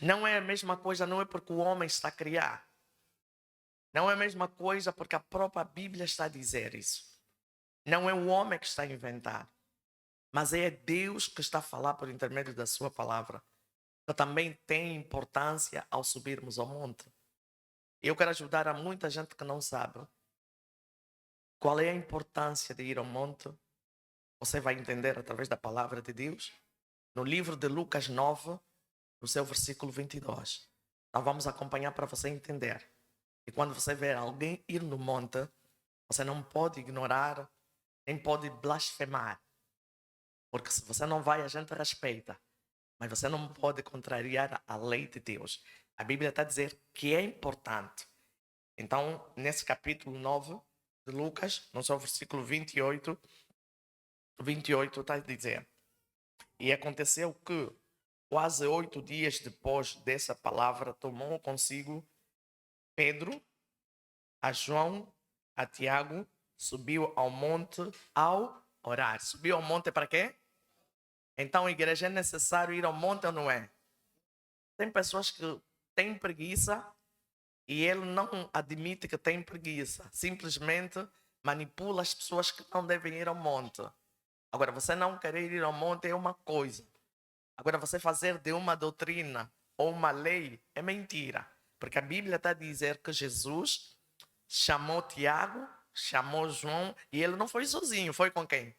Não é a mesma coisa, não é porque o homem está a criar. Não é a mesma coisa porque a própria Bíblia está a dizer isso. Não é o homem que está a inventar, mas é Deus que está a falar por intermédio da sua palavra, que também tem importância ao subirmos ao monte. Eu quero ajudar a muita gente que não sabe qual é a importância de ir ao monte. Você vai entender através da palavra de Deus, no livro de Lucas 9, no seu versículo 22. Então vamos acompanhar para você entender. E quando você ver alguém ir no monte, você não pode ignorar, nem pode blasfemar. Porque se você não vai, a gente respeita. Mas você não pode contrariar a lei de Deus. A Bíblia está a dizer que é importante. Então, nesse capítulo 9 de Lucas, no seu versículo 28 está a dizer: E aconteceu que, quase 8 dias depois dessa palavra, tomou consigo Pedro, a João, a Tiago, subiu ao monte ao orar. Subiu ao monte para quê? Então, igreja, é necessário ir ao monte ou não é? Tem pessoas que têm preguiça e ele não admite que tem preguiça. Simplesmente manipula as pessoas que não devem ir ao monte. Agora, você não querer ir ao monte é uma coisa. Agora, você fazer de uma doutrina ou uma lei é mentira. Porque a Bíblia está a dizer que Jesus chamou Tiago, chamou João, e ele não foi sozinho, foi com quem?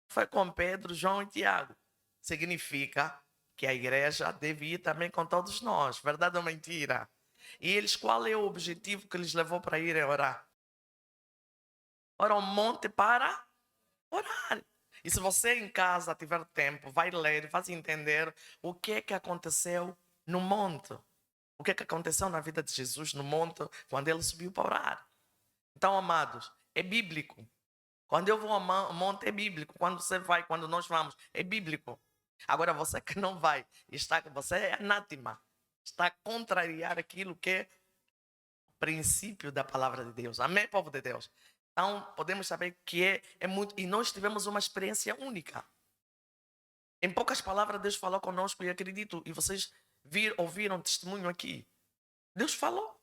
Foi com Pedro, João e Tiago. Significa que a igreja deve ir também com todos nós, verdade ou mentira? E eles, qual é o objetivo que lhes levou para ir orar? Ora, ao monte para orar. E se você em casa tiver tempo, vai ler, vai entender o que é que aconteceu no monte. O que é que aconteceu na vida de Jesus no monte quando ele subiu para orar. Então, amados, é bíblico. Quando eu vou ao monte é bíblico. Quando você vai, quando nós vamos, é bíblico. Agora, você que não vai, você é anátema. Está a contrariar aquilo que é o princípio da palavra de Deus. Amém, povo de Deus? Então, podemos saber que é muito. E nós tivemos uma experiência única. Em poucas palavras, Deus falou conosco e acredito. E vocês ouviram testemunho aqui. Deus falou.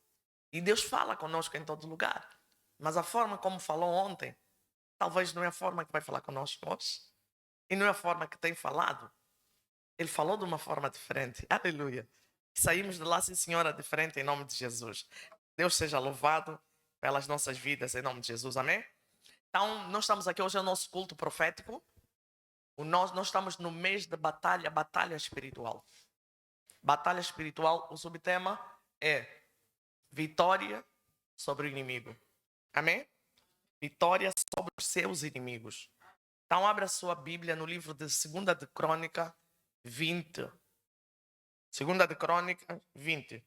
E Deus fala conosco em todo lugar. Mas a forma como falou ontem, talvez não é a forma que vai falar conosco hoje. E não é a forma que tem falado. Ele falou de uma forma diferente. Aleluia. E saímos de lá, sim, senhora, diferente em nome de Jesus. Deus seja louvado pelas nossas vidas em nome de Jesus. Amém? Então, nós estamos aqui hoje, é o nosso culto profético. Nós estamos no mês de batalha espiritual. Batalha espiritual, o subtema é vitória sobre o inimigo. Amém? Vitória sobre os seus inimigos. Então, abra sua Bíblia no livro de 2 de Crônica 20. 2 de Crônica 20.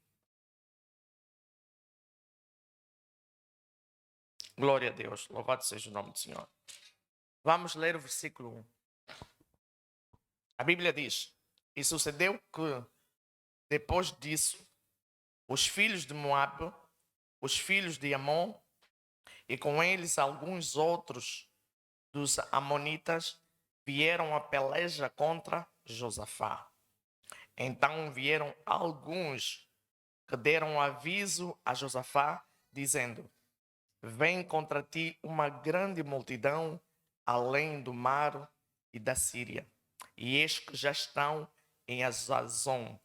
Glória a Deus. Louvado seja o nome do Senhor. Vamos ler o versículo 1. A Bíblia diz: E sucedeu que, depois disso, os filhos de Moabe, os filhos de Amon, e com eles alguns outros dos amonitas, vieram a peleja contra Josafá. Então vieram alguns que deram aviso a Josafá, dizendo: Vem contra ti uma grande multidão além do mar e da Síria. E eis que já estão em Azazon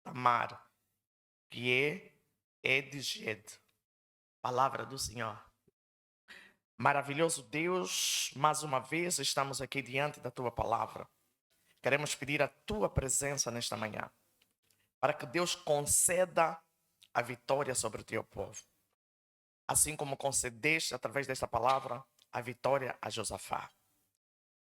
Tamar, que é Edged. Palavra do Senhor. Maravilhoso Deus, mais uma vez estamos aqui diante da tua palavra. Queremos pedir a tua presença nesta manhã, para que Deus conceda a vitória sobre o teu povo. Assim como concedeste através desta palavra a vitória a Josafá.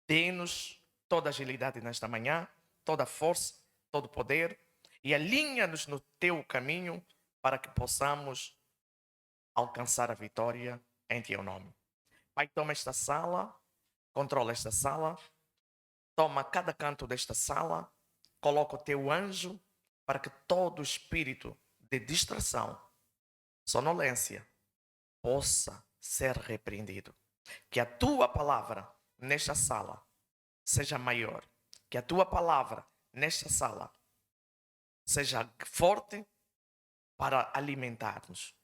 Dê-nos toda agilidade nesta manhã, toda força, todo poder e alinha-nos no teu caminho para que possamos alcançar a vitória em teu nome. Pai, toma esta sala, controla esta sala, toma cada canto desta sala, coloca o teu anjo para que todo espírito de distração, sonolência, possa ser repreendido. Que a tua palavra nesta sala seja maior. Que a tua palavra nesta sala seja forte para alimentar-nos,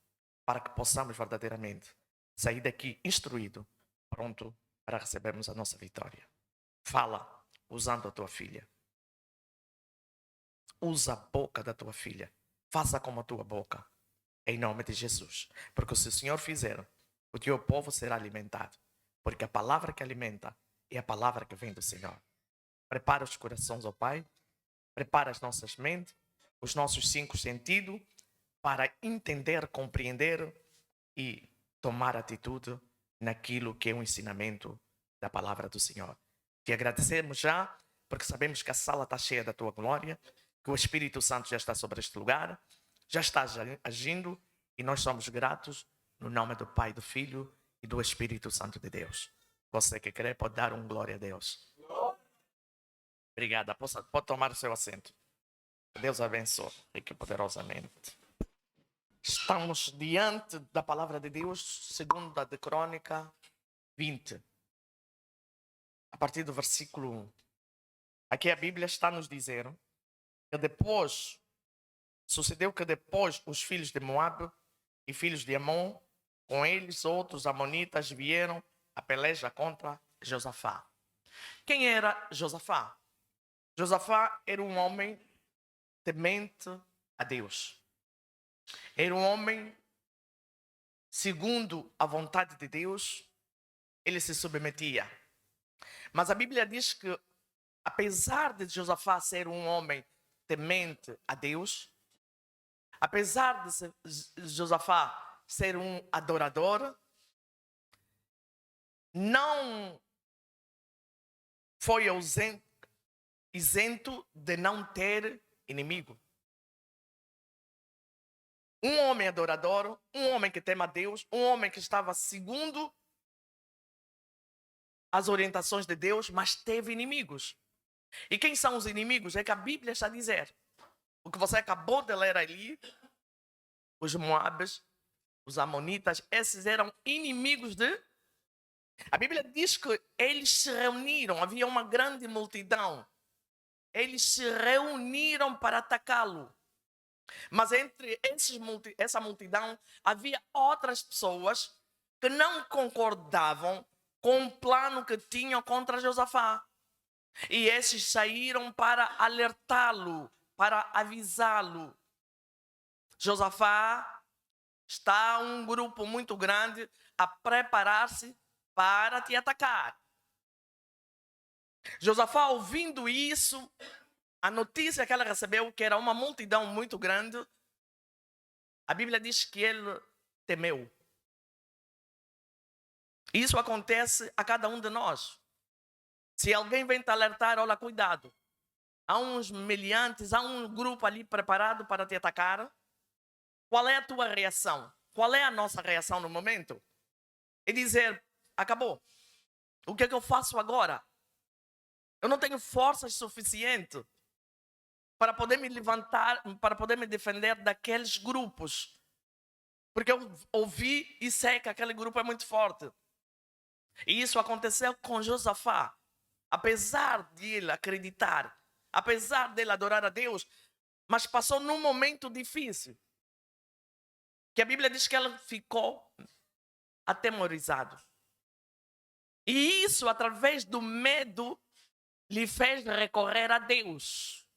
para que possamos verdadeiramente sair daqui instruído, pronto para recebermos a nossa vitória. Fala usando a tua filha. Usa a boca da tua filha. Faça como a tua boca. Em nome de Jesus. Porque se o Senhor fizer, o teu povo será alimentado. Porque a palavra que alimenta é a palavra que vem do Senhor. Prepara os corações, ó Pai. Prepara as nossas mentes, os nossos 5 sentidos, para entender, compreender e tomar atitude naquilo que é o ensinamento da palavra do Senhor. Te agradecemos já, porque sabemos que a sala está cheia da tua glória, que o Espírito Santo já está sobre este lugar, já está agindo, e nós somos gratos no nome do Pai, do Filho e do Espírito Santo de Deus. Você que crê pode dar um glória a Deus. Obrigada. Pode tomar o seu assento. Deus abençoe rique e poderosamente. Estamos diante da palavra de Deus, segunda de Crônica 20. A partir do versículo 1. Aqui a Bíblia está nos dizendo que sucedeu que depois os filhos de Moabe e filhos de Amon, com eles outros amonitas, vieram a peleja contra Josafá. Quem era Josafá? Josafá era um homem temente a Deus. Era um homem, segundo a vontade de Deus, ele se submetia. Mas a Bíblia diz que, apesar de Josafá ser um homem temente a Deus, apesar de Josafá ser um adorador, não foi isento de não ter inimigo. Um homem adorador, um homem que teme a Deus, um homem que estava segundo as orientações de Deus, mas teve inimigos. E quem são os inimigos? É que a Bíblia está a dizer. O que você acabou de ler ali, os Moabes, os Amonitas, esses eram inimigos de... A Bíblia diz que eles se reuniram, havia uma grande multidão. Eles se reuniram para atacá-lo. Mas entre essa multidão havia outras pessoas que não concordavam com o plano que tinham contra Josafá. E esses saíram para alertá-lo, para avisá-lo. Josafá está um grupo muito grande a preparar-se para te atacar. Josafá, ouvindo isso, a notícia que ela recebeu, que era uma multidão muito grande, a Bíblia diz que ele temeu. Isso acontece a cada um de nós. Se alguém vem te alertar, olha, cuidado. Há uns meliantes, há um grupo ali preparado para te atacar. Qual é a tua reação? Qual é a nossa reação no momento? É dizer, acabou. O que é que eu faço agora? Eu não tenho forças suficientes para poder me levantar, para poder me defender daqueles grupos. Porque eu ouvi e sei que aquele grupo é muito forte. E isso aconteceu com Josafá. Apesar de ele acreditar, apesar dele adorar a Deus, mas passou num momento difícil. Que a Bíblia diz que ele ficou atemorizado. E isso, através do medo, lhe fez recorrer a Deus.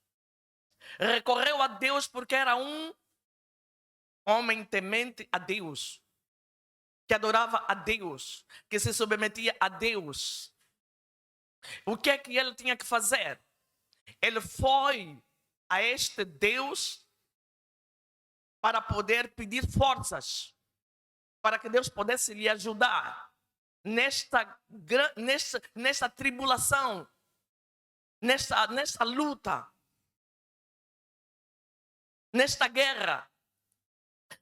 Recorreu a Deus porque era um homem temente a Deus, que adorava a Deus, que se submetia a Deus. O que é que ele tinha que fazer? Ele foi a este Deus para poder pedir forças, para que Deus pudesse lhe ajudar nesta tribulação, nesta luta, nesta guerra.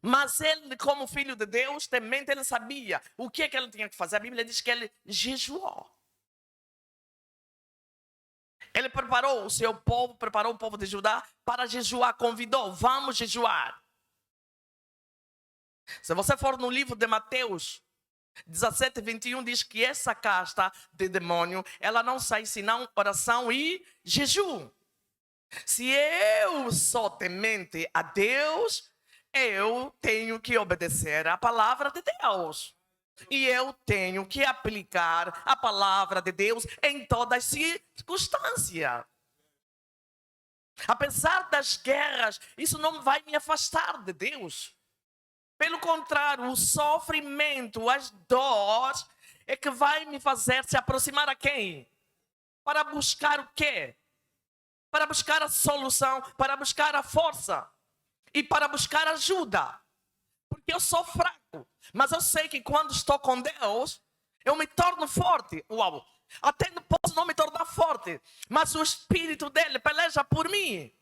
Mas ele, como filho de Deus, temente, ele sabia o que é que ele tinha que fazer. A Bíblia diz que ele jejuou. Ele preparou o seu povo, preparou o povo de Judá para jejuar, convidou, vamos jejuar. Se você for no livro de Mateus 17, 21, diz que essa casta de demônio, ela não sai senão oração e jejum. Se eu sou temente a Deus, eu tenho que obedecer à palavra de Deus. E eu tenho que aplicar a palavra de Deus em todas as circunstâncias. Apesar das guerras, isso não vai me afastar de Deus. Pelo contrário, o sofrimento, as dores, é que vai me fazer se aproximar a quem? Para buscar o quê? Para buscar a solução, para buscar a força e para buscar ajuda. Porque eu sou fraco, mas eu sei que quando estou com Deus, eu me torno forte. Uau! Até posso não me tornar forte, mas o Espírito dele peleja por mim.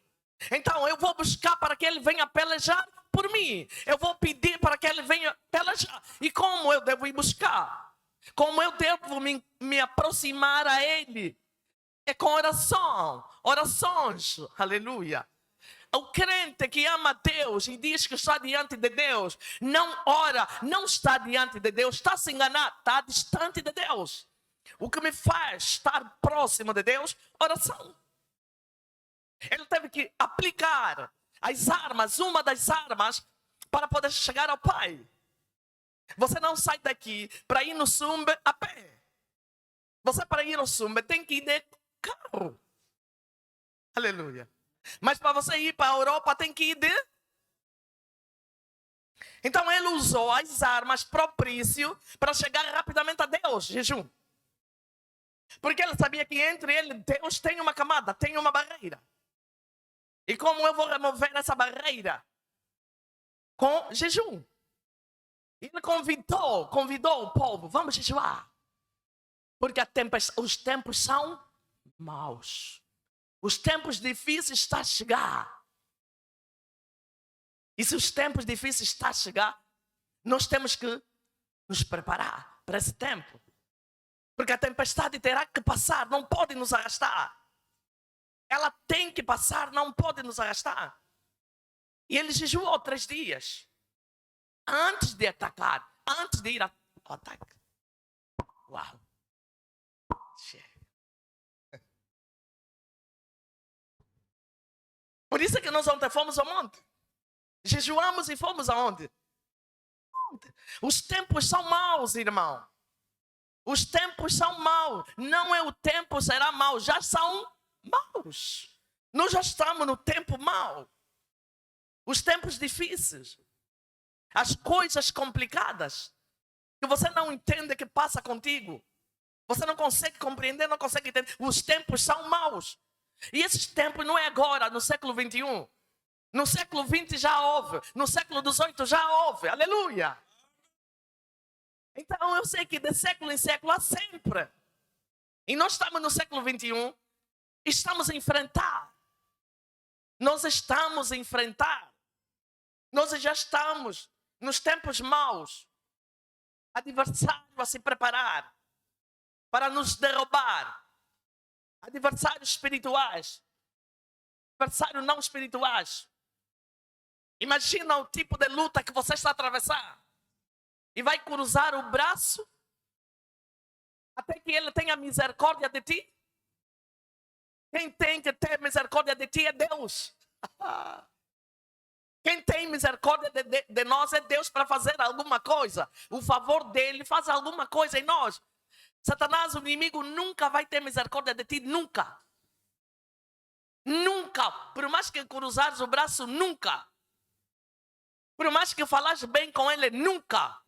Então eu vou buscar para que ele venha pelejar por mim. Eu vou pedir para que ele venha pelejar. E como eu devo ir buscar? Como eu devo me aproximar a ele? É com oração, orações, aleluia. O crente que ama Deus e diz que está diante de Deus, não ora, não está diante de Deus, está se enganando, está distante de Deus. O que me faz estar próximo de Deus, oração. Ele teve que aplicar as armas, uma das armas, para poder chegar ao Pai. Você não sai daqui para ir no Sumbe a pé. Você para ir no Sumbe tem que ir de carro. Aleluia. Mas para você ir para a Europa tem que ir de... Então ele usou as armas propício para chegar rapidamente a Deus, jejum. Porque ele sabia que entre ele e Deus tem uma camada, tem uma barreira. E como eu vou remover essa barreira? Com jejum. Ele convidou o povo, vamos jejuar. Porque os tempos são maus. Os tempos difíceis estão a chegar. E se os tempos difíceis estão a chegar, nós temos que nos preparar para esse tempo. Porque a tempestade terá que passar, não pode nos arrastar. Ela tem que passar, não pode nos arrastar. E ele jejuou 3 dias. Antes de atacar, antes de ir ao ataque. Uau. Por isso é que nós ontem fomos ao monte. Jejuamos e fomos aonde? Os tempos são maus, irmão. Os tempos são maus. Não é o tempo será mau, já são maus. Nós já estamos no tempo mau. Os tempos difíceis. As coisas complicadas. Que você não entende que passa contigo. Você não consegue compreender, não consegue entender. Os tempos são maus. E esses tempos não é agora, no século 21. No século 20 já houve. No século 18 já houve. Aleluia. Então eu sei que de século em século há sempre. E nós estamos no século 21. Estamos a enfrentar. Nós estamos a enfrentar. Nós já estamos nos tempos maus. Adversário a se preparar para nos derrubar. Adversários espirituais. Adversários não espirituais. Imagina o tipo de luta que você está a atravessar. E vai cruzar o braço até que ele tenha misericórdia de ti. Quem tem que ter misericórdia de ti é Deus. Quem tem misericórdia de nós é Deus para fazer alguma coisa. O favor dele faz alguma coisa em nós. Satanás, o inimigo, nunca vai ter misericórdia de ti. Nunca. Nunca. Por mais que cruzares o braço, nunca. Por mais que falares bem com ele, nunca.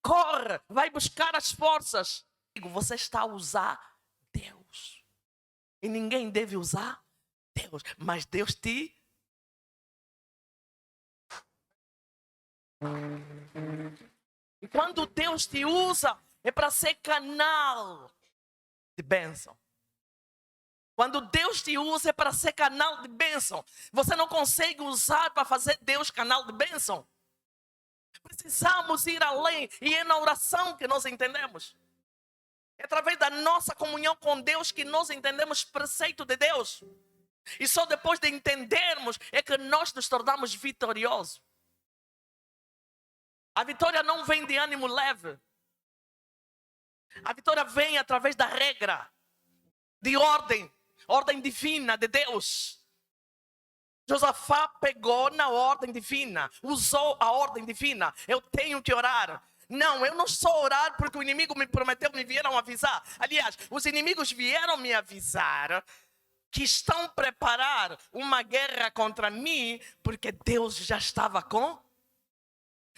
Corre, vai buscar as forças. Você está a usar Deus. E ninguém deve usar Deus. Mas Deus te... E quando Deus te usa, é para ser canal de bênção. Quando Deus te usa, é para ser canal de bênção. Você não consegue usar para fazer Deus canal de bênção. Precisamos ir além. E é na oração que nós entendemos. É através da nossa comunhão com Deus que nós entendemos o preceito de Deus. E só depois de entendermos é que nós nos tornamos vitoriosos. A vitória não vem de ânimo leve. A vitória vem através da regra, de ordem. ordem divina de Deus. Josafá pegou na ordem divina, usou a ordem divina. Eu tenho que orar. Não, eu não só orar porque o inimigo me prometeu, me vieram avisar. Aliás, os inimigos vieram me avisar que estão a preparar uma guerra contra mim, porque Deus já estava com.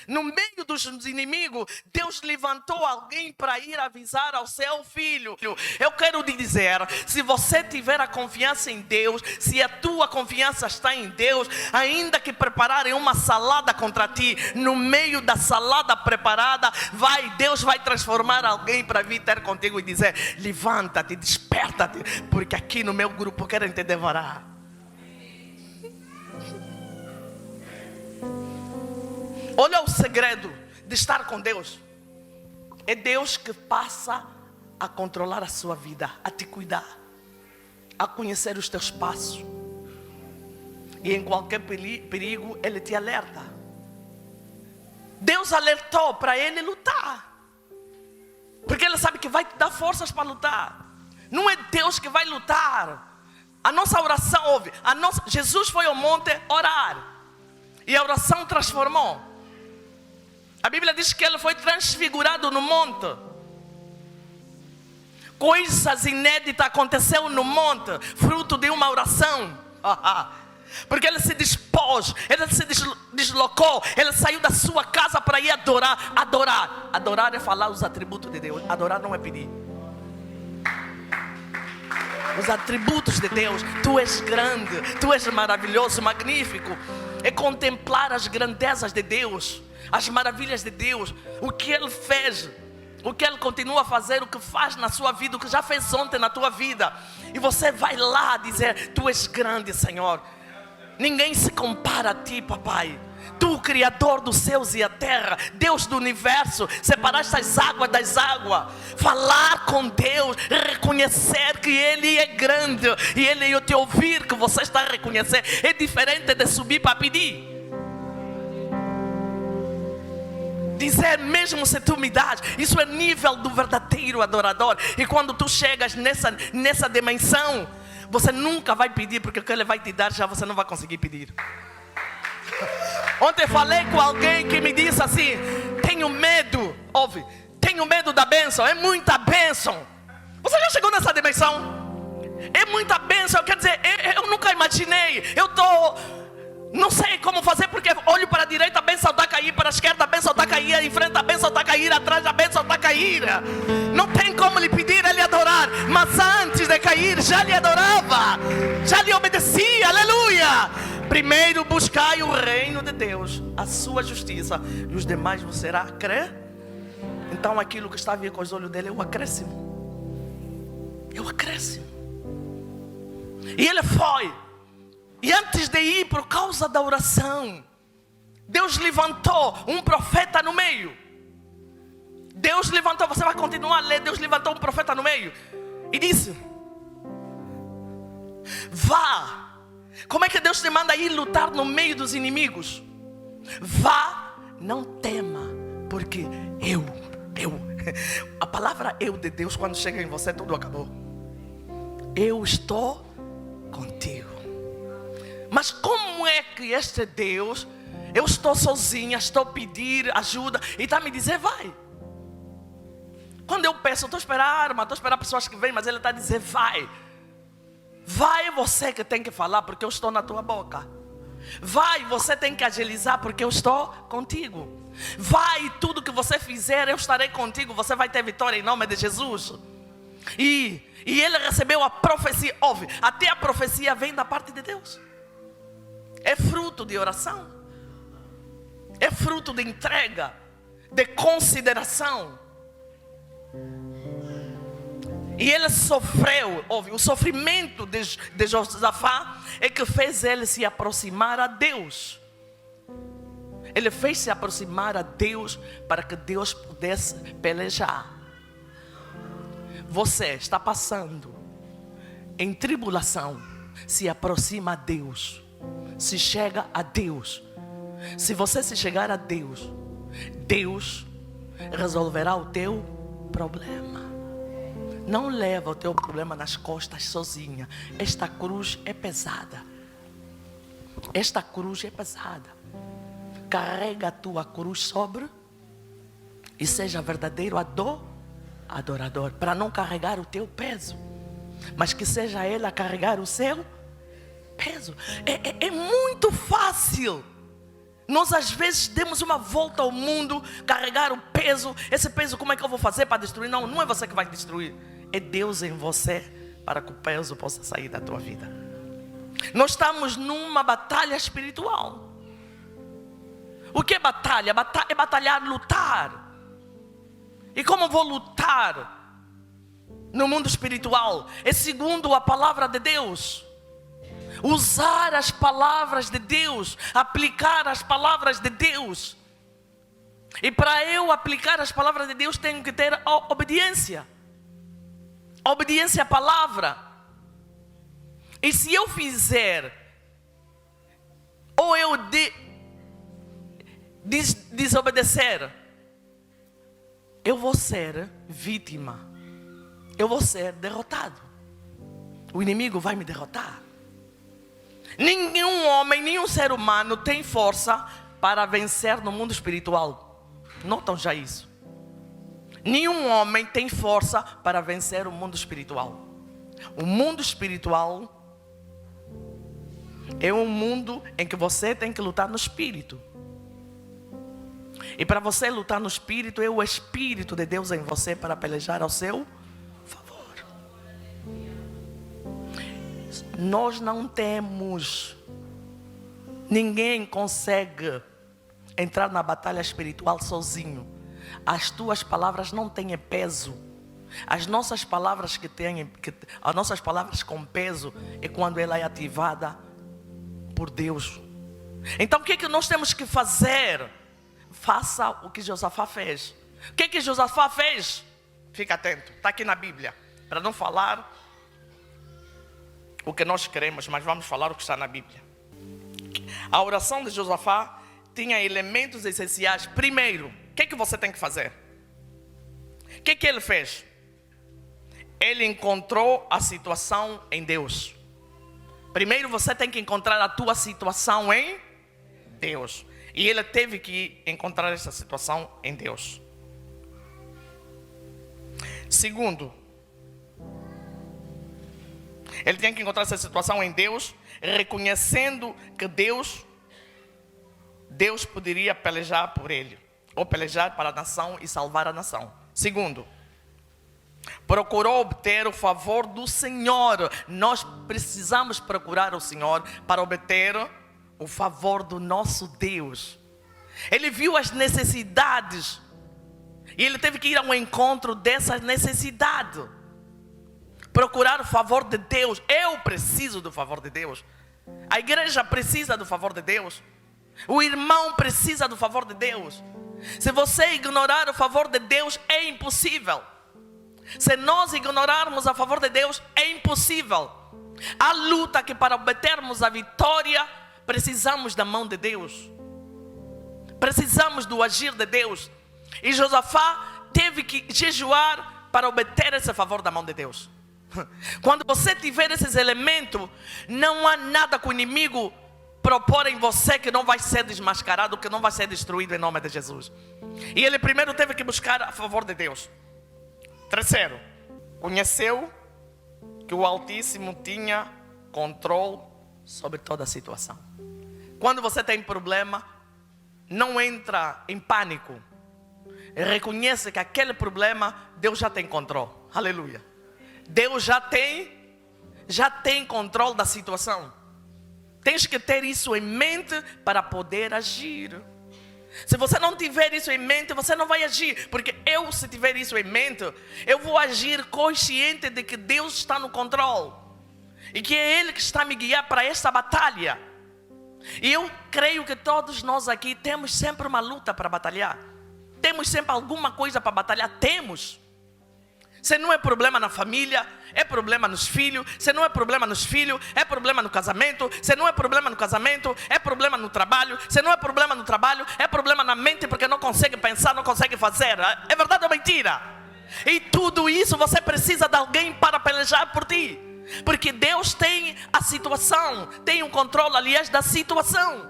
No meio dos inimigos, Deus levantou alguém para ir avisar ao seu filho. Eu quero te dizer, se você tiver a confiança em Deus, se a tua confiança está em Deus, ainda que prepararem uma salada contra ti, no meio da salada preparada, Deus vai transformar alguém para vir ter contigo e dizer: levanta-te, desperta-te, porque aqui no meu grupo querem te devorar. Olha o segredo de estar com Deus. É Deus que passa a controlar a sua vida, a te cuidar, a conhecer os teus passos. E em qualquer perigo, Ele te alerta. Deus alertou para Ele lutar, porque Ele sabe que vai te dar forças para lutar. Não é Deus que vai lutar. A nossa oração, ouve, Jesus foi ao monte orar, e a oração transformou. A Bíblia diz que Ele foi transfigurado no monte. Coisas inéditas aconteceram no monte, fruto de uma oração. Porque Ele se dispôs, Ele se deslocou, Ele saiu da sua casa para ir adorar. Adorar é falar os atributos de Deus. Adorar não é pedir. Os atributos de Deus. Tu és grande, Tu és maravilhoso, magnífico. É contemplar as grandezas de Deus, as maravilhas de Deus, o que Ele fez, o que Ele continua a fazer, o que faz na sua vida, o que já fez ontem na tua vida. E você vai lá dizer: Tu és grande, Senhor. Ninguém se compara a Ti, Papai. Tu, Criador dos céus e a terra, Deus do universo, separaste as águas das águas. Falar com Deus, reconhecer que Ele é grande, e Ele te ouvir que você está a reconhecer, é diferente de subir para pedir. Dizer: mesmo se tu me das, isso é nível do verdadeiro adorador. E quando tu chegas nessa dimensão, você nunca vai pedir, porque o que Ele vai te dar já você não vai conseguir pedir. Ontem falei com alguém que me disse assim: tenho medo, ouve, tenho medo da bênção, é muita bênção. Você já chegou nessa dimensão? É muita bênção, quer dizer, eu nunca imaginei, não sei como fazer, porque olho para a direita, a bênção está a cair, para a esquerda a bênção está a cair, em frente a bênção está a cair, atrás a bênção está a cair. Não tem como lhe pedir, ele adorar, mas antes de cair já lhe adorava, já lhe obedecia, aleluia. Primeiro buscai o reino de Deus, a sua justiça, e os demais vos será crer. Então aquilo que está a vir com os olhos dele é o acréscimo. É o acréscimo. E ele foi. E antes de ir, por causa da oração, Deus levantou um profeta no meio. Deus levantou, você vai continuar a ler. Deus levantou um profeta no meio e disse: vá. Como é que Deus te manda ir lutar no meio dos inimigos? Vá, não tema, porque eu. A palavra eu de Deus, quando chega em você, tudo acabou. Eu estou contigo. Mas como é que este Deus, eu estou sozinha, estou a pedir ajuda e está a me dizer: vai. Quando eu peço, eu estou a esperar arma, estou a esperar pessoas que vêm, mas Ele está a dizer: vai. Vai, é você que tem que falar, porque eu estou na tua boca. Vai, você tem que agilizar, porque eu estou contigo. Vai, tudo que você fizer, eu estarei contigo. Você vai ter vitória em nome de Jesus. E ele recebeu a profecia. Ouve, até a profecia vem da parte de Deus. É fruto de oração, é fruto de entrega, de consideração. E ele sofreu, ouve, o sofrimento de Josafá é que fez ele se aproximar a Deus. Ele fez se aproximar a Deus para que Deus pudesse pelejar. Você está passando em tribulação, se aproxima a Deus, se chega a Deus. Se você se chegar a Deus, Deus resolverá o teu problema. Não leva o teu problema nas costas sozinha. Esta cruz é pesada. Esta cruz é pesada. Carrega a tua cruz sobre e seja verdadeiro adorador, para não carregar o teu peso, mas que seja Ele a carregar o seu peso. É muito fácil. Nós às vezes demos uma volta ao mundo, carregar o peso. Esse peso, como é que eu vou fazer para destruir? Não, não é você que vai destruir. É Deus em você, para que o peso possa sair da tua vida. Nós estamos numa batalha espiritual. O que é batalha? É batalhar, lutar. E como vou lutar no mundo espiritual? É segundo a palavra de Deus. Usar as palavras de Deus, aplicar as palavras de Deus. E para eu aplicar as palavras de Deus, tenho que ter a obediência. A obediência à palavra. E se eu fizer, ou eu desobedecer, eu vou ser vítima. Eu vou ser derrotado. O inimigo vai me derrotar. Nenhum homem, nenhum ser humano tem força para vencer no mundo espiritual. Notam já isso? Nenhum homem tem força para vencer o mundo espiritual. O mundo espiritual é um mundo em que você tem que lutar no espírito. E para você lutar no espírito, é o Espírito de Deus em você para pelejar ao seu favor. Nós não temos, ninguém consegue entrar na batalha espiritual sozinho. As tuas palavras não têm peso. As nossas palavras as nossas palavras com peso é quando ela é ativada por Deus. Então o que é que nós temos que fazer? Faça o que Josafá fez. O que é que Josafá fez? Fica atento, está aqui na Bíblia. Para não falar o que nós queremos, mas vamos falar o que está na Bíblia. A oração de Josafá tinha elementos essenciais. Primeiro, o que é que você tem que fazer? O que é que ele fez? Ele encontrou a situação em Deus. Primeiro você tem que encontrar a tua situação em Deus. E ele teve que encontrar essa situação em Deus. Segundo, ele tem que encontrar essa situação em Deus, reconhecendo que Deus poderia pelejar por ele, ou pelejar para a nação e salvar a nação. Segundo, procurou obter o favor do Senhor. Nós precisamos procurar o Senhor para obter o favor do nosso Deus. Ele viu as necessidades e ele teve que ir ao encontro dessas necessidades. Procurar o favor de Deus. Eu preciso do favor de Deus. A igreja precisa do favor de Deus. O irmão precisa do favor de Deus. Se você ignorar o favor de Deus, é impossível. Se nós ignorarmos o favor de Deus, é impossível. A luta que para obtermos a vitória, precisamos da mão de Deus. Precisamos do agir de Deus. E Josafá teve que jejuar para obter esse favor da mão de Deus. Quando você tiver esses elementos, não há nada que o inimigo propor em você que não vai ser desmascarado, que não vai ser destruído em nome de Jesus. E ele primeiro teve que buscar a favor de Deus. Terceiro, conheceu que o Altíssimo tinha controle sobre toda a situação. Quando você tem problema, não entra em pânico. Reconhece que aquele problema, Deus já tem controle. Aleluia. Deus já tem controle da situação. Tens que ter isso em mente para poder agir. Se você não tiver isso em mente, você não vai agir. Porque se tiver isso em mente, eu vou agir consciente de que Deus está no controle. E que é Ele que está me guiar para esta batalha. E eu creio que todos nós aqui temos sempre uma luta para batalhar. Temos sempre alguma coisa para batalhar. Temos. Se não é problema na família, é problema nos filhos. Se não é problema nos filhos, é problema no casamento. Se não é problema no casamento, é problema no trabalho. Se não é problema no trabalho, é problema na mente, porque não consegue pensar, não consegue fazer. É verdade ou mentira? E tudo isso você precisa de alguém para pelejar por ti. Porque Deus tem a situação, tem o controle, aliás, da situação.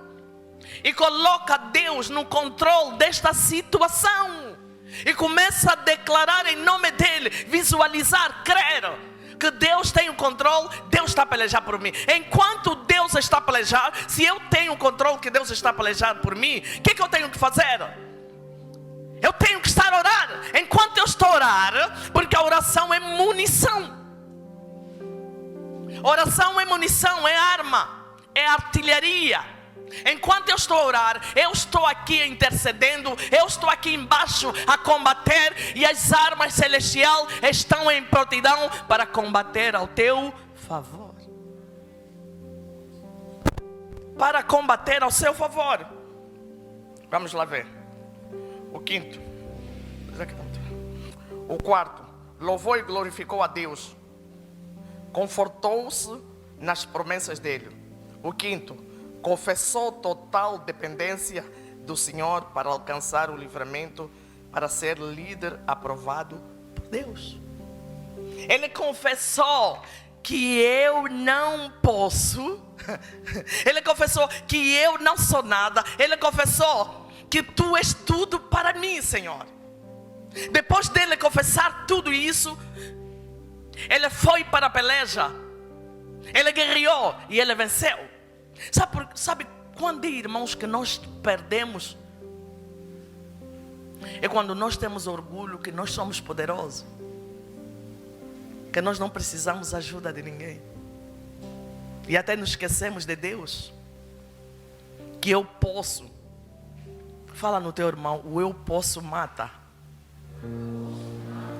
E coloca Deus no controle desta situação. E começa a declarar em nome dele, visualizar, crer que Deus tem o controle, Deus está a pelejar por mim. Enquanto Deus está a pelejar, se eu tenho o controle que Deus está a pelejar por mim, o que eu tenho que fazer? Eu tenho que estar a orar. Enquanto eu estou a orar, porque a oração é munição. Oração é munição, é arma, é artilharia. Enquanto eu estou a orar, eu estou aqui intercedendo, eu estou aqui embaixo a combater, e as armas celestiais estão em prontidão para combater ao teu favor. Para combater ao seu favor. Vamos lá ver. O quinto. O quarto. Louvou e glorificou a Deus. Confortou-se nas promessas dele. O quinto. Confessou total dependência do Senhor para alcançar o livramento, para ser líder aprovado por Deus. Ele confessou que eu não posso. Ele confessou que eu não sou nada. Ele confessou que tu és tudo para mim, Senhor. Depois dele confessar tudo isso, ele foi para a peleja. Ele guerreou e ele venceu. Sabe quando, irmãos, que nós perdemos? É quando nós temos orgulho que nós somos poderosos, que nós não precisamos ajuda de ninguém, e até nos esquecemos de Deus. Que eu posso. Fala no teu irmão, o eu posso mata.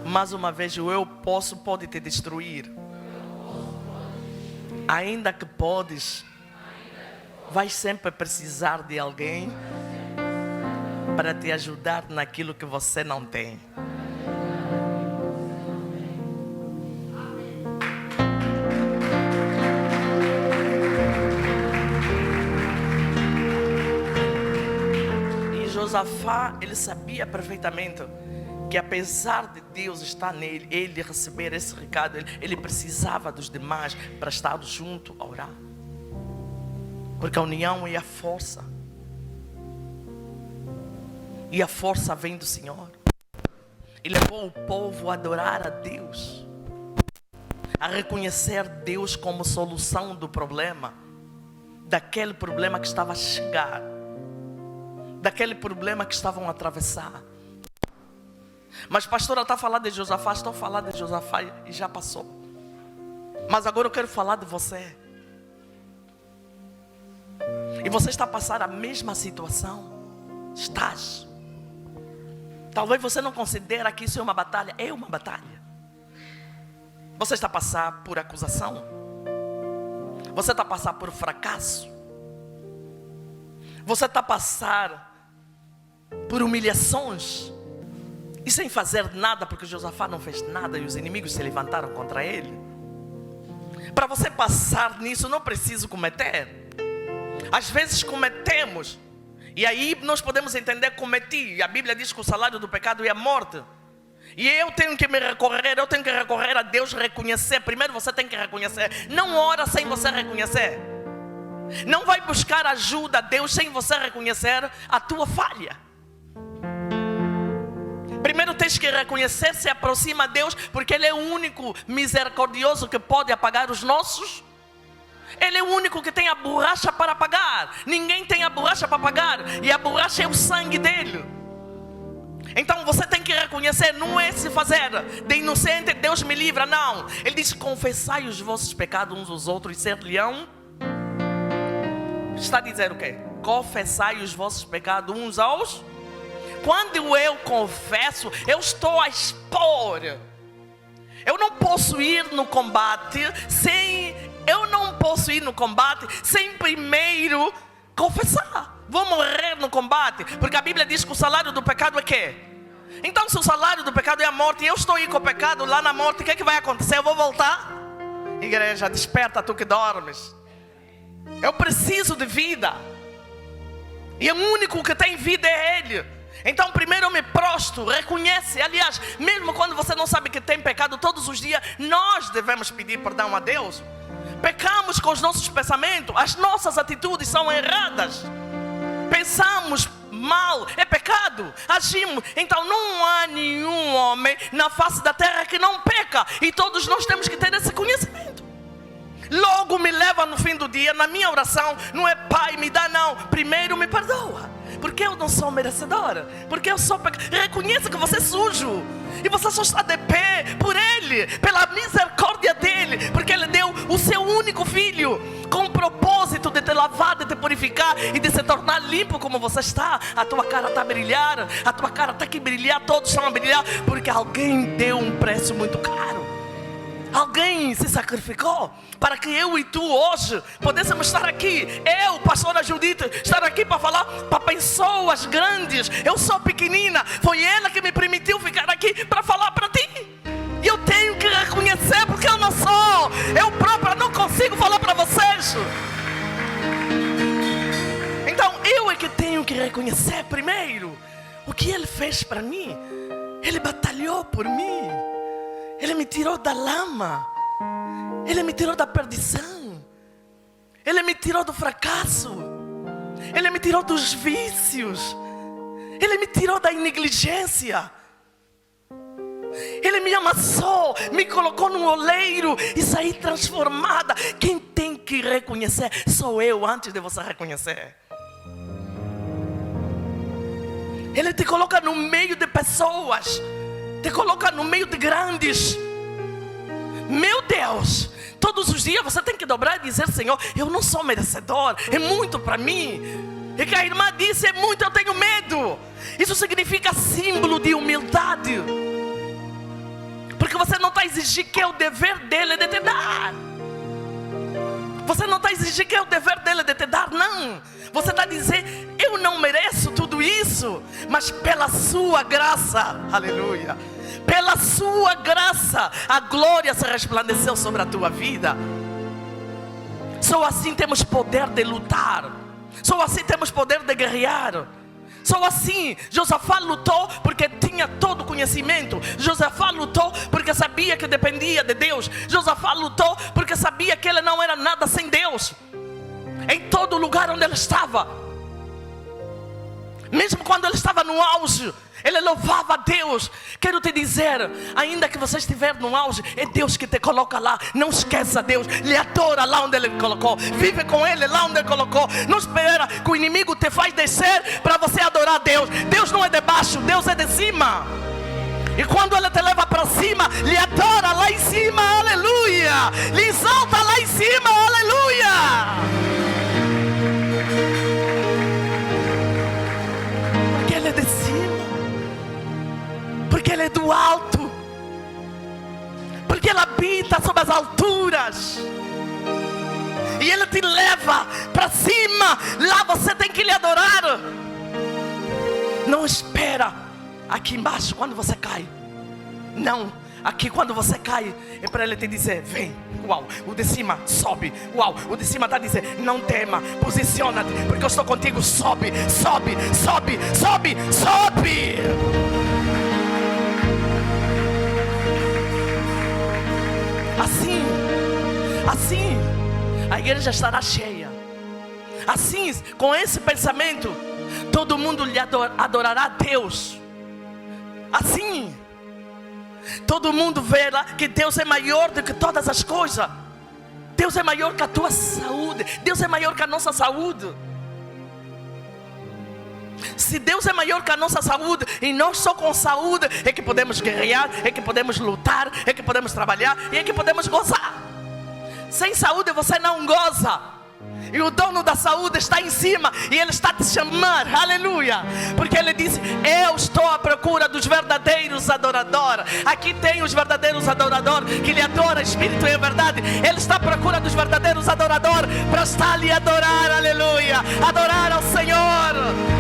Mais uma vez, o eu posso pode te destruir. Ainda que podes, vais sempre precisar de alguém para te ajudar naquilo que você não tem. E Josafá, ele sabia perfeitamente que apesar de Deus estar nele, ele receber esse recado, ele precisava dos demais para estar junto a orar. Porque a união é a força. E a força vem do Senhor. E levou o povo a adorar a Deus, a reconhecer Deus como solução do problema, daquele problema que estava a chegar, daquele problema que estavam a atravessar. Mas pastor, ela está falando de Josafá. Estou falando de Josafá e já passou. Mas agora eu quero falar de você. E você está a passar a mesma situação. Estás. Talvez você não considere que isso é uma batalha. É uma batalha. Você está a passar por acusação. Você está a passar por fracasso. Você está a passar por humilhações. E sem fazer nada, porque Josafá não fez nada e os inimigos se levantaram contra ele. Para você passar nisso, não precisa cometer. Às vezes cometemos, e aí nós podemos entender cometi. A Bíblia diz que o salário do pecado é a morte. E eu tenho que me recorrer, eu tenho que recorrer a Deus, reconhecer. Primeiro você tem que reconhecer. Não ora sem você reconhecer. Não vai buscar ajuda a Deus sem você reconhecer a tua falha. Primeiro tens que reconhecer, se aproxima a Deus, porque Ele é o único misericordioso que pode apagar os nossos. Ele é o único que tem a borracha para apagar. Ninguém tem a borracha para apagar. E a borracha é o sangue dele. Então você tem que reconhecer. Não é se fazer de inocente, Deus me livra, não. Ele diz, confessai os vossos pecados uns aos outros e ser-lhe-ão. Está a dizer o quê? Confessai os vossos pecados uns aos. Quando eu confesso, eu estou a expor. Eu não posso ir no combate sem primeiro confessar. Vou morrer no combate, porque a Bíblia diz que o salário do pecado é quê? Então se o salário do pecado é a morte, e eu estou aí com o pecado lá na morte, o que é que vai acontecer? Eu vou voltar? Igreja, desperta tu que dormes. Eu preciso de vida. E o único que tem vida é Ele. Então primeiro eu me prostro, reconhece. Aliás, mesmo quando você não sabe que tem pecado, todos os dias nós devemos pedir perdão a Deus. Pecamos com os nossos pensamentos, as nossas atitudes são erradas. Pensamos mal, é pecado, agimos. Então não há nenhum homem na face da terra que não peca. E todos nós temos que ter esse conhecimento. Logo me leva no fim do dia, na minha oração, não é Pai, me dá não. Primeiro me perdoa, porque eu não sou merecedora, porque eu sou pecador. Reconheça que você é sujo, e você só está de pé por Ele, pela misericórdia dEle, porque Ele deu o seu único filho, com o propósito de te lavar, de te purificar e de se tornar limpo como você está. A tua cara está a brilhar, a tua cara está aqui a brilhar, todos estão a brilhar, porque alguém deu um preço muito caro. Alguém se sacrificou para que eu e tu hoje pudéssemos estar aqui. Eu, pastora Judite, estar aqui para falar para pessoas grandes. Eu sou pequenina, foi ela que me permitiu ficar aqui para falar para ti. E eu tenho que reconhecer, porque eu não sou, eu própria não consigo falar para vocês. Então eu é que tenho que reconhecer primeiro o que Ele fez para mim. Ele batalhou por mim. Ele me tirou da lama. Ele me tirou da perdição. Ele me tirou do fracasso. Ele me tirou dos vícios. Ele me tirou da negligência. Ele me amassou, me colocou num oleiro e saí transformada. Quem tem que reconhecer sou eu, antes de você reconhecer. Ele te coloca no meio de pessoas, te coloca no meio de grandes. Meu Deus, todos os dias você tem que dobrar e dizer: Senhor, eu não sou merecedor, é muito para mim. E que a irmã disse: é muito, eu tenho medo. Isso significa símbolo de humildade, porque você não está a exigir que é o dever dele de te dar. Você não está a exigir que é o dever dele de te dar, não. Você está a dizer: eu não mereço tudo isso, mas pela sua graça, aleluia, pela sua graça, a glória se resplandeceu sobre a tua vida. Só assim temos poder de lutar. Só assim temos poder de guerrear. Só assim Josafá lutou, porque tinha todo o conhecimento. Josafá lutou porque sabia que dependia de Deus. Josafá lutou porque sabia que ele não era nada sem Deus. Em todo lugar onde ele estava, mesmo quando ele estava no auge, ele louvava a Deus. Quero te dizer, ainda que você estiver no auge, é Deus que te coloca lá. Não esqueça Deus, lhe adora lá onde Ele colocou. Vive com Ele lá onde Ele colocou. Não espera que o inimigo te faz descer para você adorar Deus. Deus não é de baixo, Deus é de cima. E quando Ele te leva para cima, lhe adora lá em cima, aleluia. Lhe exalta lá em cima, aleluia. Porque Ele é de cima, porque Ele é do alto, porque Ele habita sobre as alturas, e Ele te leva para cima. Lá você tem que lhe adorar. Não espera aqui embaixo quando você cai. Não, aqui quando você cai é para Ele te dizer: vem. Uau, o de cima sobe. Uau, o de cima está a dizer: não tema, posiciona-te, porque eu estou contigo. Sobe, sobe, sobe, sobe, sobe. Assim, a igreja estará cheia. Assim, com esse pensamento, todo mundo lhe adorará a Deus. Assim, todo mundo verá que Deus é maior do que todas as coisas. Deus é maior que a tua saúde. Deus é maior que a nossa saúde. Se Deus é maior que a nossa saúde, e nós só com saúde é que podemos guerrear, é que podemos lutar, é que podemos trabalhar e é que podemos gozar. Sem saúde você não goza. E o dono da saúde está em cima, e Ele está a te chamar, aleluia. Porque Ele disse: eu estou à procura dos verdadeiros adoradores. Aqui tem os verdadeiros adoradores, que lhe adoram, Espírito e verdade. Ele está à procura dos verdadeiros adoradores, para estar ali a adorar, aleluia. Adorar ao Senhor.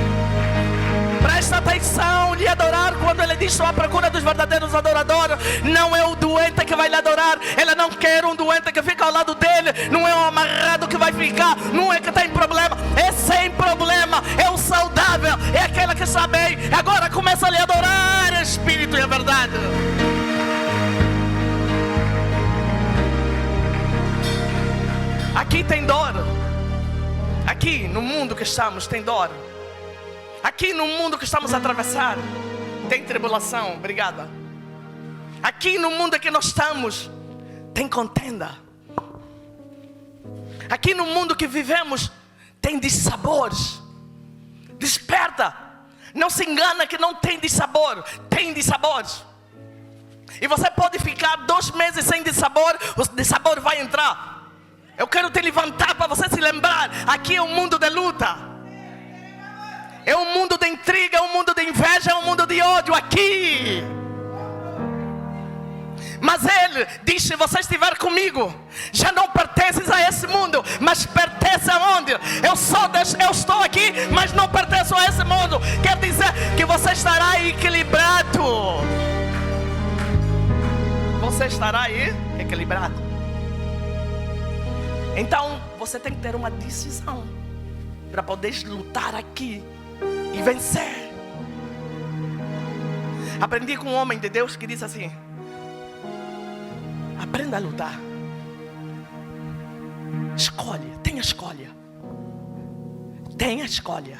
Presta atenção, lhe adorar. Quando Ele diz: estou à procura dos verdadeiros adoradores, não é o doente que vai lhe adorar. Ele não quer um doente que fica ao lado dele. Não é um amarrado que vai ficar. Não é que tem problema, é sem problema. É o saudável, é aquele que está bem. Agora começa a lhe adorar em espírito e em verdade. Aqui tem dor. Aqui no mundo que estamos tem dor. Aqui no mundo que estamos a atravessar tem tribulação. Obrigada. Aqui no mundo que nós estamos tem contenda. Aqui no mundo que vivemos tem dissabores. Desperta. Não se engana que não tem dissabor. Tem dissabores. E você pode ficar 2 meses sem dissabor. O dissabor vai entrar. Eu quero te levantar para você se lembrar. Aqui é um mundo de luta. É um mundo de intriga, é um mundo de inveja, é um mundo de ódio aqui. Mas Ele diz: se você estiver comigo, já não pertences a esse mundo, mas pertence aonde? Eu estou aqui, mas não pertenço a esse mundo. Quer dizer que você estará equilibrado. Você estará aí equilibrado. Então você tem que ter uma decisão para poder lutar aqui e vencer. Aprendi com um homem de Deus que disse assim: aprenda a lutar. Escolha, tenha escolha. Tenha escolha.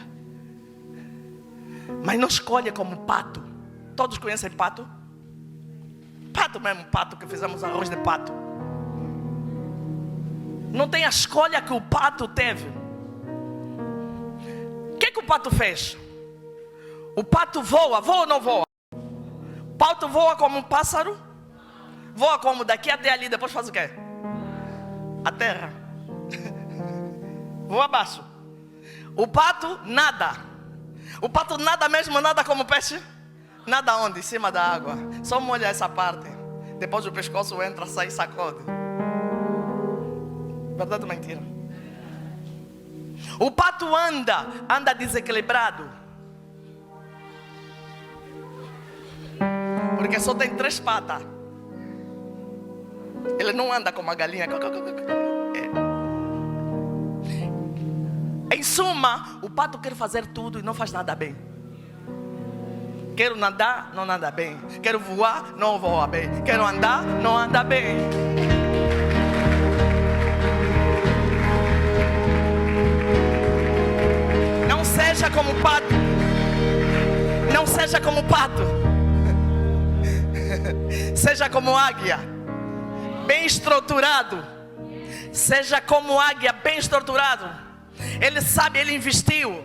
Mas não escolha como pato. Todos conhecem pato? Pato mesmo, pato que fizemos arroz de pato. Não tem a escolha que o pato teve. O que o pato fez? O pato voa, voa ou não voa? O pato voa como um pássaro? Voa como daqui até ali, depois faz o quê? A terra. Voa abaixo. O pato nada. O pato nada mesmo, nada como peixe? Nada onde? Em cima da água. Só molha essa parte. Depois o pescoço entra, sai e sacode. Verdade ou mentira? O pato anda desequilibrado. Porque só tem 3 patas. Ele não anda como a galinha. Em suma, o pato quer fazer tudo e não faz nada bem. Quero nadar, não nada bem. Quero voar, não voa bem. Quero andar, não anda bem. Não seja como o pato. Não seja como o pato. Seja como águia, bem estruturado. Seja como águia, bem estruturado. Ele sabe, ele investiu.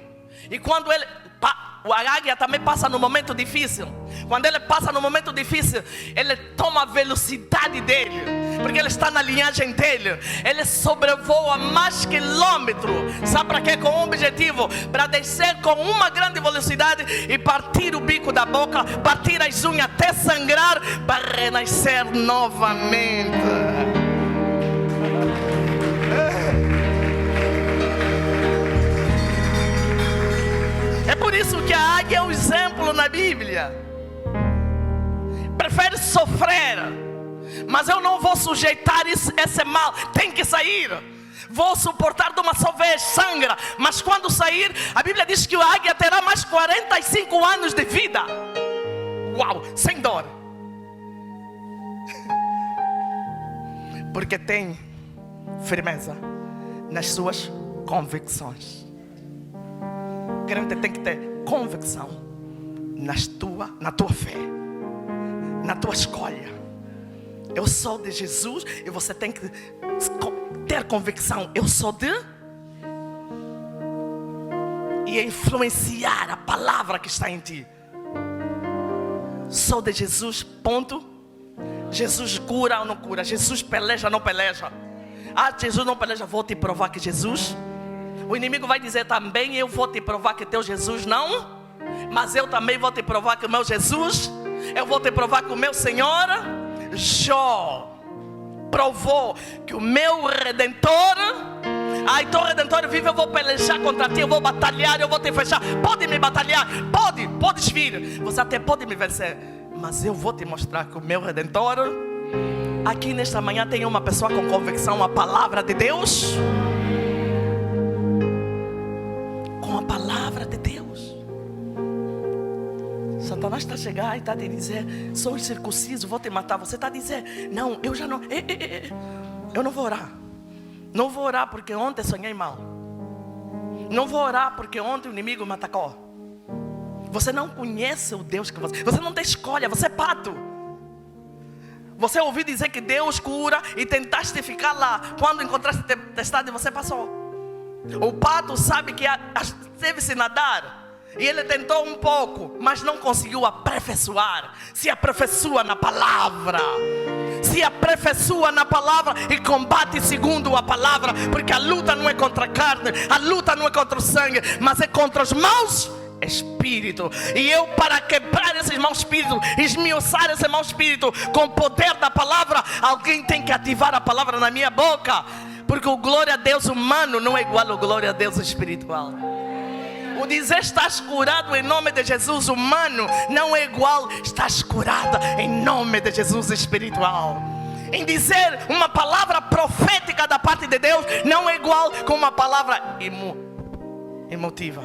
E quando a águia também passa no momento difícil. Quando ele passa no momento difícil, ele toma a velocidade dele, porque ele está na linhagem dele. Ele sobrevoa mais quilômetros. Sabe para quê? Com um objetivo: para descer com uma grande velocidade e partir o bico da boca, partir as unhas até sangrar, para renascer novamente. É por isso que a águia é um exemplo na Bíblia. Prefere sofrer, mas eu não vou sujeitar esse mal. Tem que sair. Vou suportar de uma só vez, sangra. Mas quando sair, a Bíblia diz que a águia terá mais 45 anos de vida. Uau, sem dor. Porque tem firmeza nas suas convicções. O crente tem que ter convicção na tua fé, na tua escolha. Eu sou de Jesus e você tem que ter convicção. Eu sou de... E influenciar a palavra que está em ti. Sou de Jesus, ponto. Jesus cura ou não cura? Jesus peleja ou não peleja? Ah, Jesus não peleja, vou te provar que Jesus... O inimigo vai dizer também: eu vou te provar que teu Jesus não. Mas eu também vou te provar que o meu Jesus. Eu vou te provar que o meu Senhor Jó provou que o meu Redentor... Ai, teu Redentor vive, eu vou pelejar contra ti, eu vou batalhar, eu vou te fechar. Pode me batalhar, podes vir. Você até pode me vencer, mas eu vou te mostrar que o meu Redentor... Aqui nesta manhã tem uma pessoa com convicção a palavra de Deus. Com a palavra de Deus. basta chegar e está a te dizer: sou circunciso, vou te matar. Você está a dizer: não, eu já não, eu não vou orar. Não vou orar porque ontem sonhei mal. Não vou orar porque ontem o inimigo me atacou. Você não conhece o Deus que você não tem escolha, você é pato. Você ouviu dizer que Deus cura e tentaste ficar lá. Quando encontraste tempestade, você passou. O pato sabe que deve-se nadar. E ele tentou um pouco, mas não conseguiu aperfeiçoar. Se aperfeiçoa na palavra. Se aperfeiçoa na palavra e combate segundo a palavra. Porque a luta não é contra a carne, a luta não é contra o sangue, mas é contra os maus espírito. E eu, para quebrar esses maus espíritos, esmiuçar esse mau espírito com o poder da palavra, alguém tem que ativar a palavra na minha boca. Porque o glória a Deus humano não é igual ao glória a Deus espiritual. O dizer estás curado em nome de Jesus humano não é igual estás curada em nome de Jesus espiritual. Em dizer uma palavra profética da parte de Deus não é igual com uma palavra emotiva.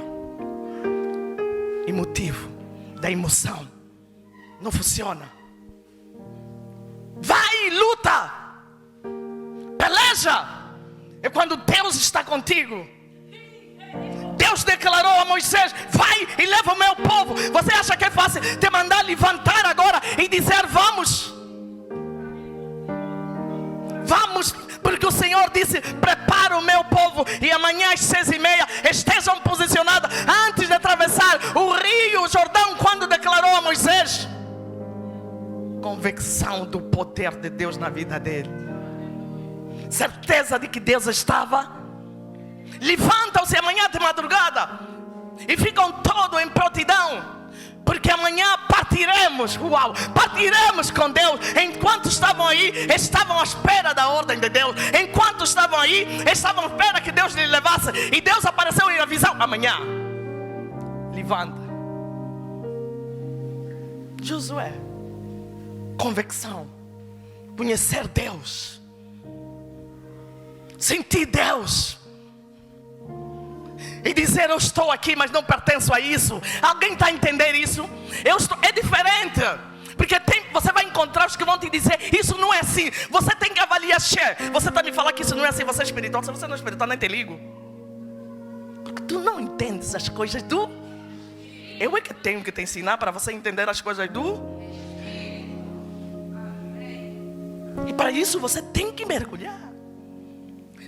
Emotivo, da emoção. Não funciona. Vai, luta, peleja. É quando Deus está contigo. Deus declarou a Moisés: vai e leva o meu povo. Você acha que é fácil te mandar levantar agora e dizer vamos? Vamos, porque o Senhor disse: prepara o meu povo e amanhã às 6:30 estejam posicionados antes de atravessar o rio Jordão. Quando declarou a Moisés, convicção do poder de Deus na vida dele, certeza de que Deus estava. Levantam-se amanhã de madrugada e ficam todos em prontidão, porque amanhã partiremos. Uau, partiremos com Deus. Enquanto estavam aí, estavam à espera da ordem de Deus. Enquanto estavam aí, estavam à espera que Deus lhes levasse. E Deus apareceu em a visão: amanhã, levanta. Josué, convicção, conhecer Deus, sentir Deus e dizer: eu estou aqui, mas não pertenço a isso. Alguém está a entender isso? É diferente. Porque você vai encontrar os que vão te dizer: isso não é assim. Você tem que avaliar. Você está me falando que isso não é assim. Você é espiritual. Se você não é espiritual, nem te ligo. Porque tu não entendes as coisas do... Eu é que tenho que te ensinar para você entender as coisas do... E para isso você tem que mergulhar.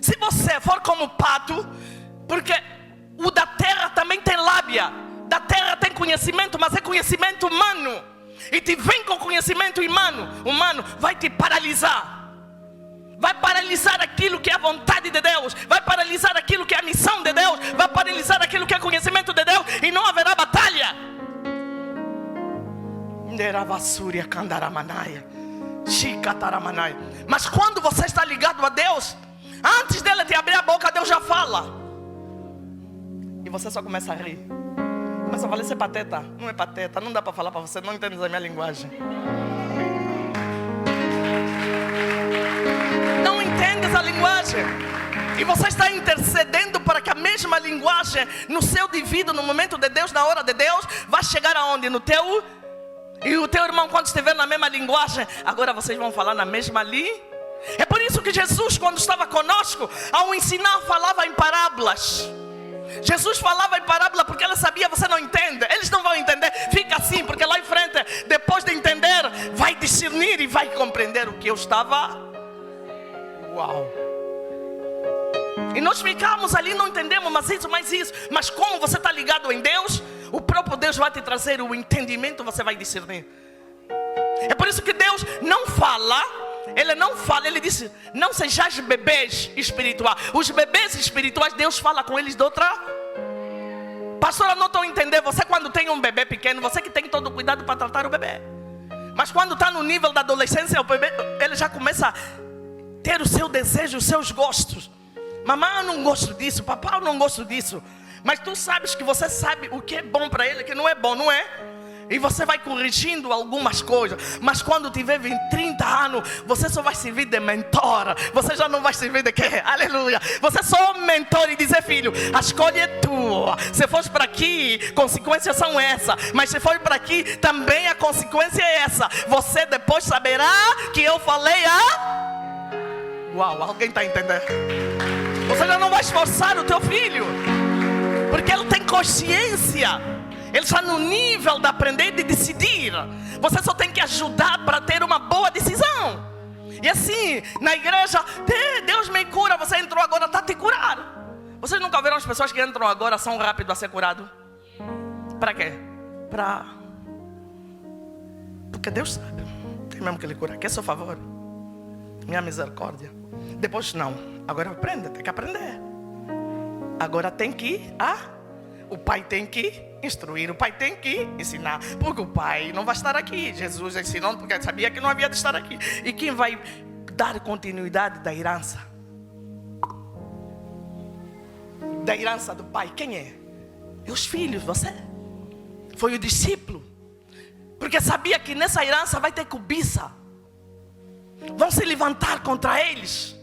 Se você for como pato, porque o da terra também tem lábia, da terra tem conhecimento, mas é conhecimento humano. E te vem com conhecimento humano, vai te paralisar. Vai paralisar aquilo que é a vontade de Deus. Vai paralisar aquilo que é a missão de Deus. Vai paralisar aquilo que é conhecimento de Deus. E não haverá batalha. Mas quando você está ligado a Deus, antes dele te abrir a boca, Deus já fala. E você só começa a rir. Começa a falar: isso é pateta. Não é pateta, não dá para falar para você, não entende a minha linguagem. Não entendes a linguagem. E você está intercedendo para que a mesma linguagem, no seu devido, no momento de Deus, na hora de Deus, vai chegar aonde? No teu... E o teu irmão, quando estiver na mesma linguagem, agora vocês vão falar na mesma língua. É por isso que Jesus, quando estava conosco, ao ensinar, falava em parábolas. Jesus falava em parábola porque ele sabia: você não entende, eles não vão entender, fica assim, porque lá em frente, depois de entender, vai discernir e vai compreender o que eu estava. Uau! E nós ficamos ali, não entendemos mais isso. Mas como você está ligado em Deus, o próprio Deus vai te trazer o entendimento, você vai discernir. É por isso que Deus não fala. Ele não fala, ele disse: não sejais bebês espirituais. Os bebês espirituais, Deus fala com eles de outra. Pastora, não estou a entender. Você, quando tem um bebê pequeno, você que tem todo o cuidado para tratar o bebê. Mas quando está no nível da adolescência, o bebê, ele já começa a ter o seu desejo, os seus gostos. Mamãe, eu não gosto disso. Papai, eu não gosto disso. Mas tu sabes que você sabe o que é bom para ele, o que não é bom, não é? E você vai corrigindo algumas coisas. Mas quando tiver 20, 30 anos, você só vai servir de mentor. Você já não vai servir de quê? Aleluia. Você só é um mentor e dizer: filho, a escolha é tua. Se for para aqui, consequências são essas. Mas se for para aqui, também a consequência é essa. Você depois saberá que eu falei Uau, alguém está entendendo? Você já não vai esforçar o teu filho, porque ele tem consciência. Ele está no nível de aprender e de decidir. Você só tem que ajudar para ter uma boa decisão. E assim, na igreja, Deus me cura. Você entrou agora, está te curar. Vocês nunca viram as pessoas que entram agora são rápidas a ser curado? Para quê? Porque Deus sabe. Tem mesmo que lhe curar. Quer seu favor? Minha misericórdia. Depois não. Agora aprenda, tem que aprender. Agora tem que o pai tem que instruir, o pai tem que ensinar. Porque o pai não vai estar aqui. Jesus ensinou porque ele sabia que não havia de estar aqui. E quem vai dar continuidade da herança? Da herança do pai, quem é? É os filhos, você. Foi o discípulo. Porque sabia que nessa herança vai ter cobiça. Vão se levantar contra eles.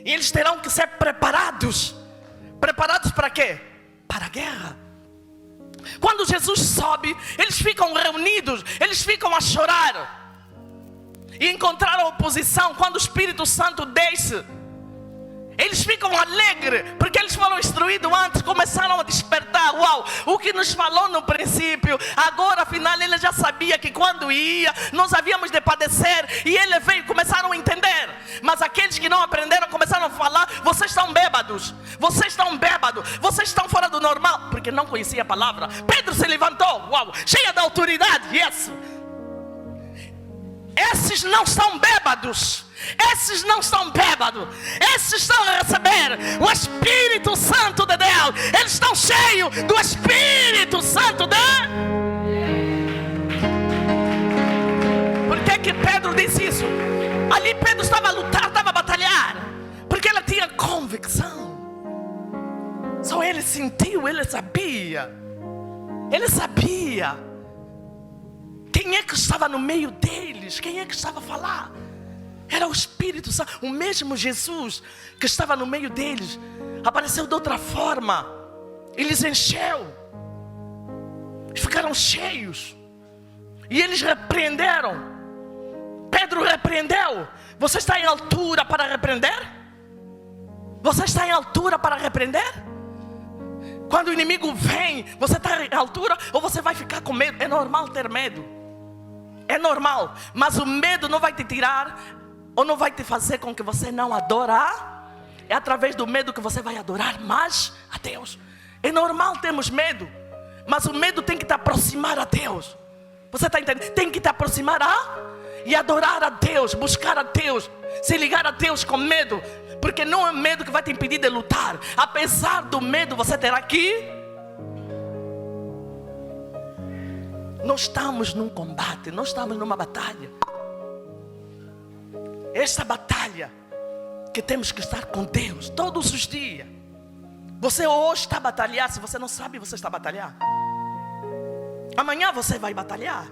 E eles terão que ser preparados. Preparados para quê? Para a guerra. Quando Jesus sobe, eles ficam reunidos, eles ficam a chorar. E encontraram oposição. Quando o Espírito Santo desce, eles ficam alegres, porque eles foram instruídos antes, começaram a despertar. Uau, o que nos falou no princípio, agora afinal ele já sabia que quando ia, nós havíamos de padecer. E ele veio, começaram a entender. Mas aqueles que não aprenderam começaram a falar: vocês estão bêbados, vocês estão bêbados, vocês estão fora do normal. Porque não conhecia a palavra. Pedro se levantou, uau, cheia da autoridade. Esses não estão bêbados. Esses não estão bêbados. Esses estão a receber o Espírito Santo de Deus. Eles estão cheios do Espírito Santo de Deus. Por que Pedro disse isso? Ali Pedro estava a lutar, estava a batalhar, porque ele tinha convicção. Só ele sentiu, ele sabia. Ele sabia quem é que estava no meio deles, quem é que estava a falar. Era o Espírito Santo. O mesmo Jesus que estava no meio deles apareceu de outra forma. Eles encheu. Ficaram cheios. E eles repreenderam. Pedro repreendeu. Você está em altura para repreender? Você está em altura para repreender? Quando o inimigo vem, você está em altura ou você vai ficar com medo? É normal ter medo. É normal. Mas o medo não vai te tirar ou não vai te fazer com que você não adora. É através do medo que você vai adorar mais a Deus. É normal termos medo, mas o medo tem que te aproximar a Deus. Você está entendendo? Tem que te aproximar e adorar a Deus, buscar a Deus, se ligar a Deus com medo. Porque não é medo que vai te impedir de lutar. Apesar do medo, você terá que... Nós estamos num combate, nós estamos numa batalha. Esta batalha que temos que estar com Deus todos os dias. Você hoje está a batalhar. Se você não sabe, você está a batalhar. Amanhã você vai batalhar.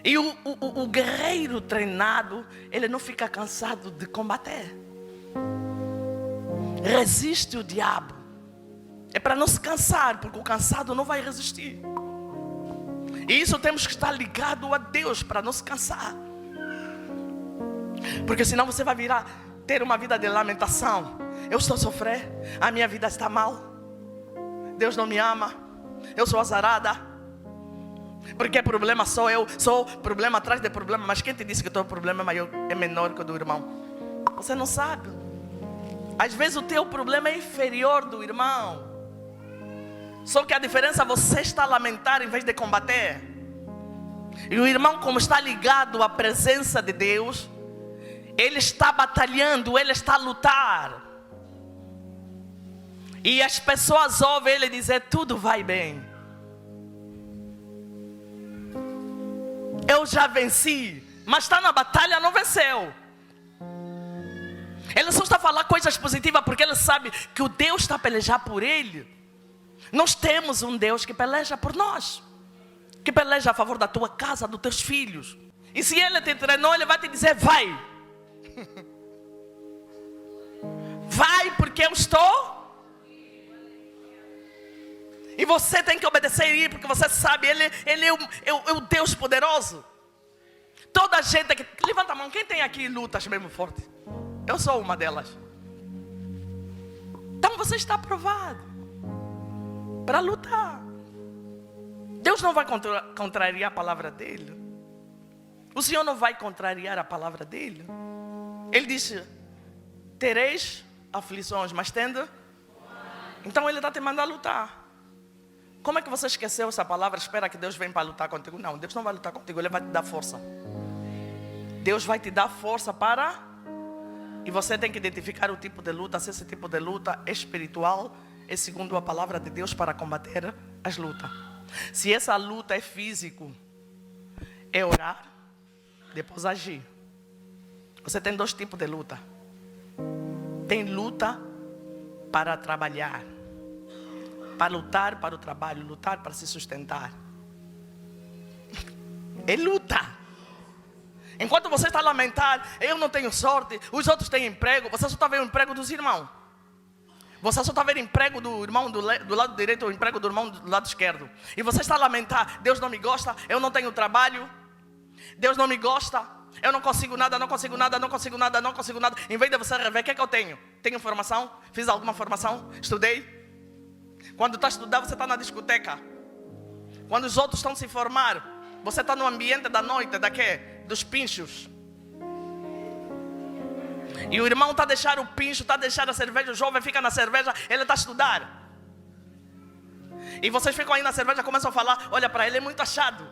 E o guerreiro treinado, ele não fica cansado de combater. Resiste o diabo. É para não se cansar, porque o cansado não vai resistir. E isso temos que estar ligado a Deus para não se cansar. Porque senão você vai ter uma vida de lamentação. Eu estou a sofrer, a minha vida está mal, Deus não me ama, eu sou azarada. Porque problema sou eu, sou problema atrás de problema. Mas quem te disse que o teu problema é menor que o do irmão? Você não sabe. Às vezes o teu problema é inferior do irmão. Só que a diferença é você está a lamentar em vez de combater. E o irmão, como está ligado à presença de Deus, ele está batalhando, ele está a lutar. E as pessoas ouvem ele dizer: tudo vai bem, eu já venci. Mas está na batalha, não venceu. Ele só está a falar coisas positivas porque ele sabe que o Deus está a pelejar por ele. Nós temos um Deus que peleja por nós. que peleja a favor da tua casa, dos teus filhos. E se ele te treinou, ele vai te dizer, vai. Vai, porque eu estou. E você tem que obedecer e ir, porque você sabe, ele é o Deus poderoso. Toda a gente aqui, levanta a mão, quem tem aqui lutas mesmo fortes? Eu sou uma delas. Então você está aprovado para lutar. Deus não vai contrariar a palavra dele. O Senhor não vai contrariar a palavra dele. Ele disse, tereis aflições, mas tendo. Então ele está te mandando lutar. Como é que você esqueceu essa palavra? Espera que Deus venha para lutar contigo. Não, Deus não vai lutar contigo, Ele vai te dar força. Deus vai te dar força para... E você tem que identificar o tipo de luta. Se esse tipo de luta é espiritual, é segundo a palavra de Deus para combater as lutas. Se essa luta é físico, é orar, depois agir. Você tem dois tipos de luta. Tem luta para trabalhar, para lutar para o trabalho, lutar para se sustentar. É luta. Enquanto você está a lamentar, eu não tenho sorte, os outros têm emprego, você só está vendo o emprego dos irmãos. Você só está vendo o emprego do irmão do lado direito ou o emprego do irmão do lado esquerdo. E você está a lamentar, Deus não me gosta, eu não tenho trabalho, Deus não me gosta, eu não consigo nada, não consigo nada, não consigo nada, não consigo nada. Em vez de você rever, o que é que eu tenho? Tenho formação? Fiz alguma formação? Estudei? Quando está a estudar, você está na discoteca. Quando os outros estão a se formar, você está no ambiente da noite, da quê? Dos pinchos. E o irmão está a deixar o pincho, está a deixar a cerveja, o jovem fica na cerveja, ele está a estudar. E vocês ficam aí na cerveja, começam a falar, olha para ele, é muito achado.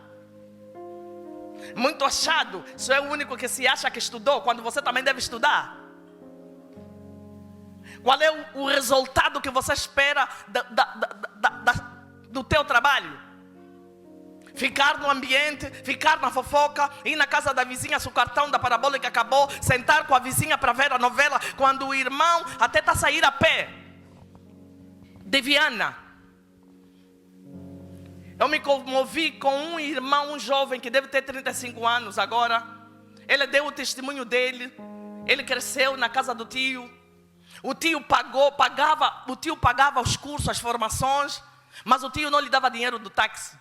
Muito achado. Só é o único que se acha que estudou, quando você também deve estudar. Qual é o resultado que você espera do teu trabalho? Ficar no ambiente, ficar na fofoca, ir na casa da vizinha se o cartão da parabólica acabou, sentar com a vizinha para ver a novela, quando o irmão até está a sair a pé de Viana. Eu me comovi com um irmão, um jovem que deve ter 35 anos agora. Ele deu o testemunho dele. Ele cresceu na casa do tio. O tio pagava os cursos, as formações, mas o tio não lhe dava dinheiro do táxi.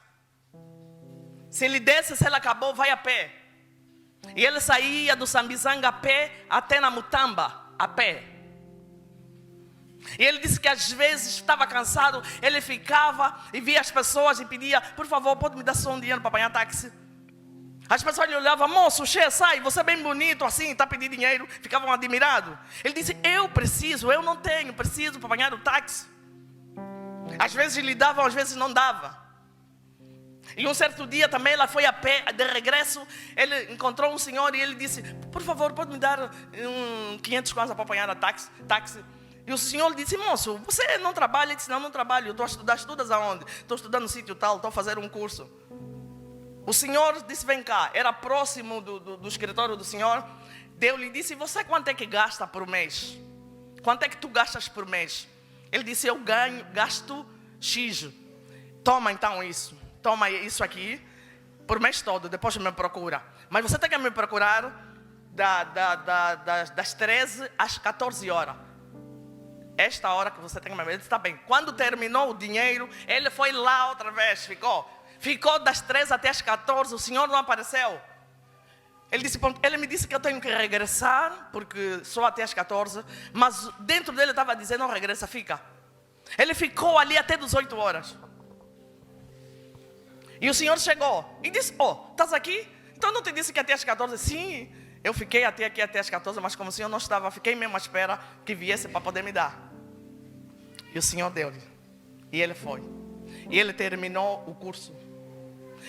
Se ele desse, se ele acabou, vai a pé. E ele saía do Sambizanga a pé até na Mutamba, a pé. E ele disse que às vezes estava cansado, ele ficava e via as pessoas e pedia, por favor, pode me dar só um dinheiro para apanhar táxi? As pessoas lhe olhavam, moço, sai, você é bem bonito assim, está pedindo dinheiro. Ficavam admirados. Ele disse, eu não tenho, preciso para apanhar o táxi. Às vezes lhe davam, às vezes não dava. E um certo dia também ela foi a pé, de regresso, ele encontrou um senhor e ele disse, por favor, pode me dar 500 kwanza para apanhar a táxi? E o senhor disse, moço, você não trabalha? Ele disse, não trabalho, eu estou a estudar. Estudas aonde? Estou estudando no sítio tal, estou a fazer um curso. O senhor disse, vem cá, era próximo do escritório do senhor. Deus lhe disse, você quanto é que gasta por mês? Quanto é que tu gastas por mês? Ele disse, eu gasto X. Toma então isso. Toma isso aqui, por mês todo, depois me procura. Mas você tem que me procurar das 13 às 14 horas. Esta hora que você tem que me ver, ele disse, está bem. Quando terminou o dinheiro, ele foi lá outra vez, ficou das 13 até as 14, o senhor não apareceu. Ele me disse que eu tenho que regressar, porque só até as 14, mas dentro dele estava dizendo, não regressa, fica. Ele ficou ali até 18 horas. E o senhor chegou e disse, estás aqui? Então não te disse que até as 14? Sim, eu fiquei até aqui até as 14, mas como o senhor não estava, fiquei mesmo à espera que viesse para poder me dar. E o senhor deu. E ele foi. E ele terminou o curso.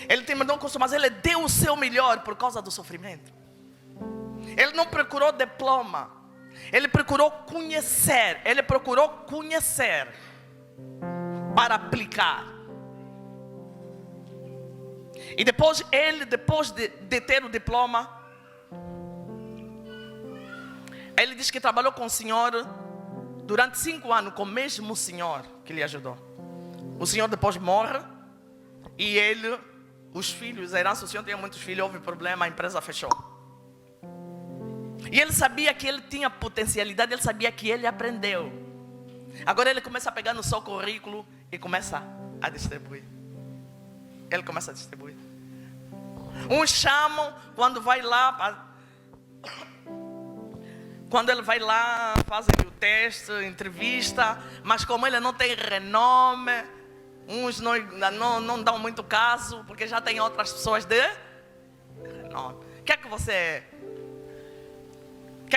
Ele terminou o curso, mas ele deu o seu melhor por causa do sofrimento. Ele não procurou diploma. Ele procurou conhecer. Para aplicar. E depois de ter o diploma, ele diz que trabalhou com o senhor durante 5 anos, com o mesmo senhor que lhe ajudou. O senhor depois morre e ele os filhos, a herança, o senhor tinha muitos filhos, houve problema, a empresa fechou. E ele sabia que ele tinha potencialidade, ele sabia que ele aprendeu. Agora ele começa a pegar no seu currículo e começa a distribuir. Ele começa a distribuir. Uns chamam quando vai lá, quando ele vai lá, fazem o teste, entrevista, mas como ele não tem renome, uns não dão muito caso, porque já tem outras pessoas de renome. O que é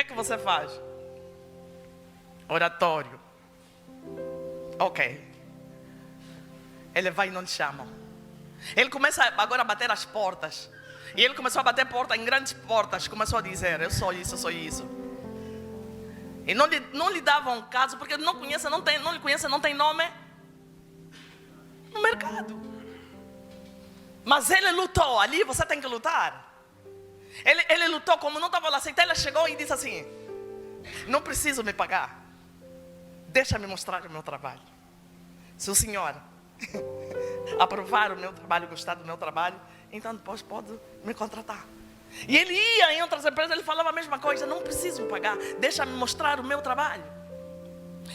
que você faz? Oratório. Ok. Ele vai e não te chamam. Ele começa agora a bater as portas. E ele começou a bater porta em grandes portas. Começou a dizer, eu sou isso, eu sou isso. E não lhe davam caso, porque não lhe conhece, não tem nome no mercado. Mas ele lutou. Ali você tem que lutar. Ele lutou, como não estava lá aceitando. Ele chegou e disse assim: não preciso me pagar, deixa-me mostrar o meu trabalho. Se o senhor aprovar o meu trabalho, gostar do meu trabalho, então depois pode me contratar. E ele ia em outras empresas, ele falava a mesma coisa: não preciso me pagar, deixa-me mostrar o meu trabalho.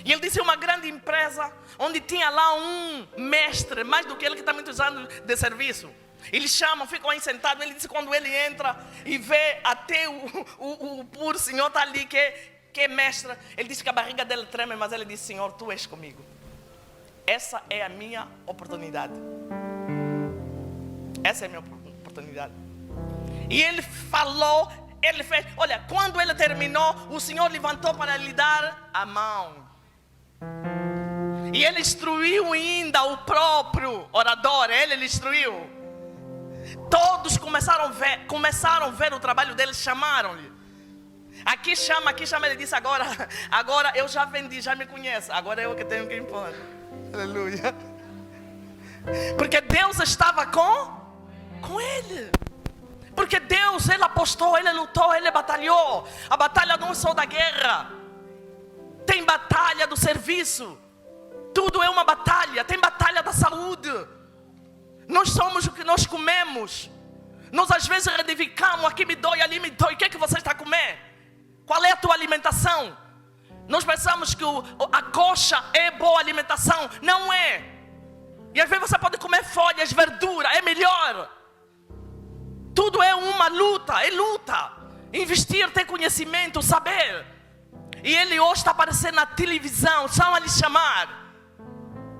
E ele disse uma grande empresa, onde tinha lá um mestre, mais do que ele, que está muitos anos de serviço. Eles chamam, ficam aí sentados. Ele disse, quando ele entra e vê até o puro senhor está ali, que é mestre, ele disse que a barriga dele treme, mas ele disse: Senhor, tu és comigo. Essa é a minha oportunidade. Essa é a minha oportunidade. E ele falou, ele fez. Olha, quando ele terminou, o Senhor levantou para lhe dar a mão. E ele instruiu ainda o próprio orador. Ele instruiu. Todos começaram a ver o trabalho dele, chamaram-lhe. Aqui chama, ele disse: agora eu já vendi, já me conhece, agora eu que tenho que impor. Aleluia. Porque Deus estava com ele. Porque Deus, ele apostou, ele lutou, ele batalhou. A batalha não é só da guerra, tem batalha do serviço. Tudo é uma batalha. Tem batalha da saúde. Nós somos o que nós comemos. Nós às vezes reivindicamos: aqui me dói, ali me dói. O que é que você está a comer? Qual é a tua alimentação? Nós pensamos que a coxa é boa alimentação. Não é. E às vezes você pode comer folhas, verdura, é melhor. Tudo é uma luta, é luta. Investir, ter conhecimento, saber. E ele hoje está aparecendo na televisão. Estão a lhe chamar.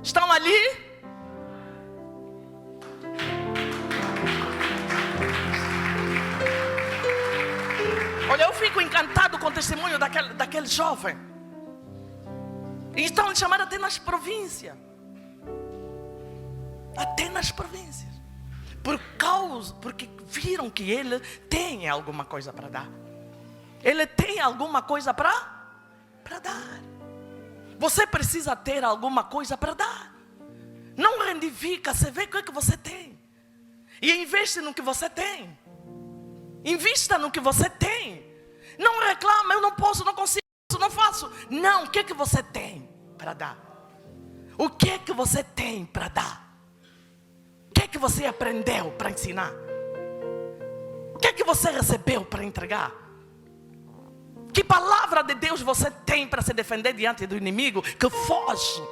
Estão ali. Olha, eu fico encantado com o testemunho daquele jovem. E estão lhe chamando até nas províncias. Até nas províncias. Porque viram que ele tem alguma coisa para dar. Ele tem alguma coisa para dar. Você precisa ter alguma coisa para dar. Não reivindica, você vê o que é que você tem. E investe no que você tem. Invista no que você tem. Não reclama: eu não posso, não consigo, não faço. Não, o que é que você tem para dar? O que é que você tem para dar? O que é que você aprendeu para ensinar? O que é que você recebeu para entregar? Que palavra de Deus você tem para se defender diante do inimigo que foge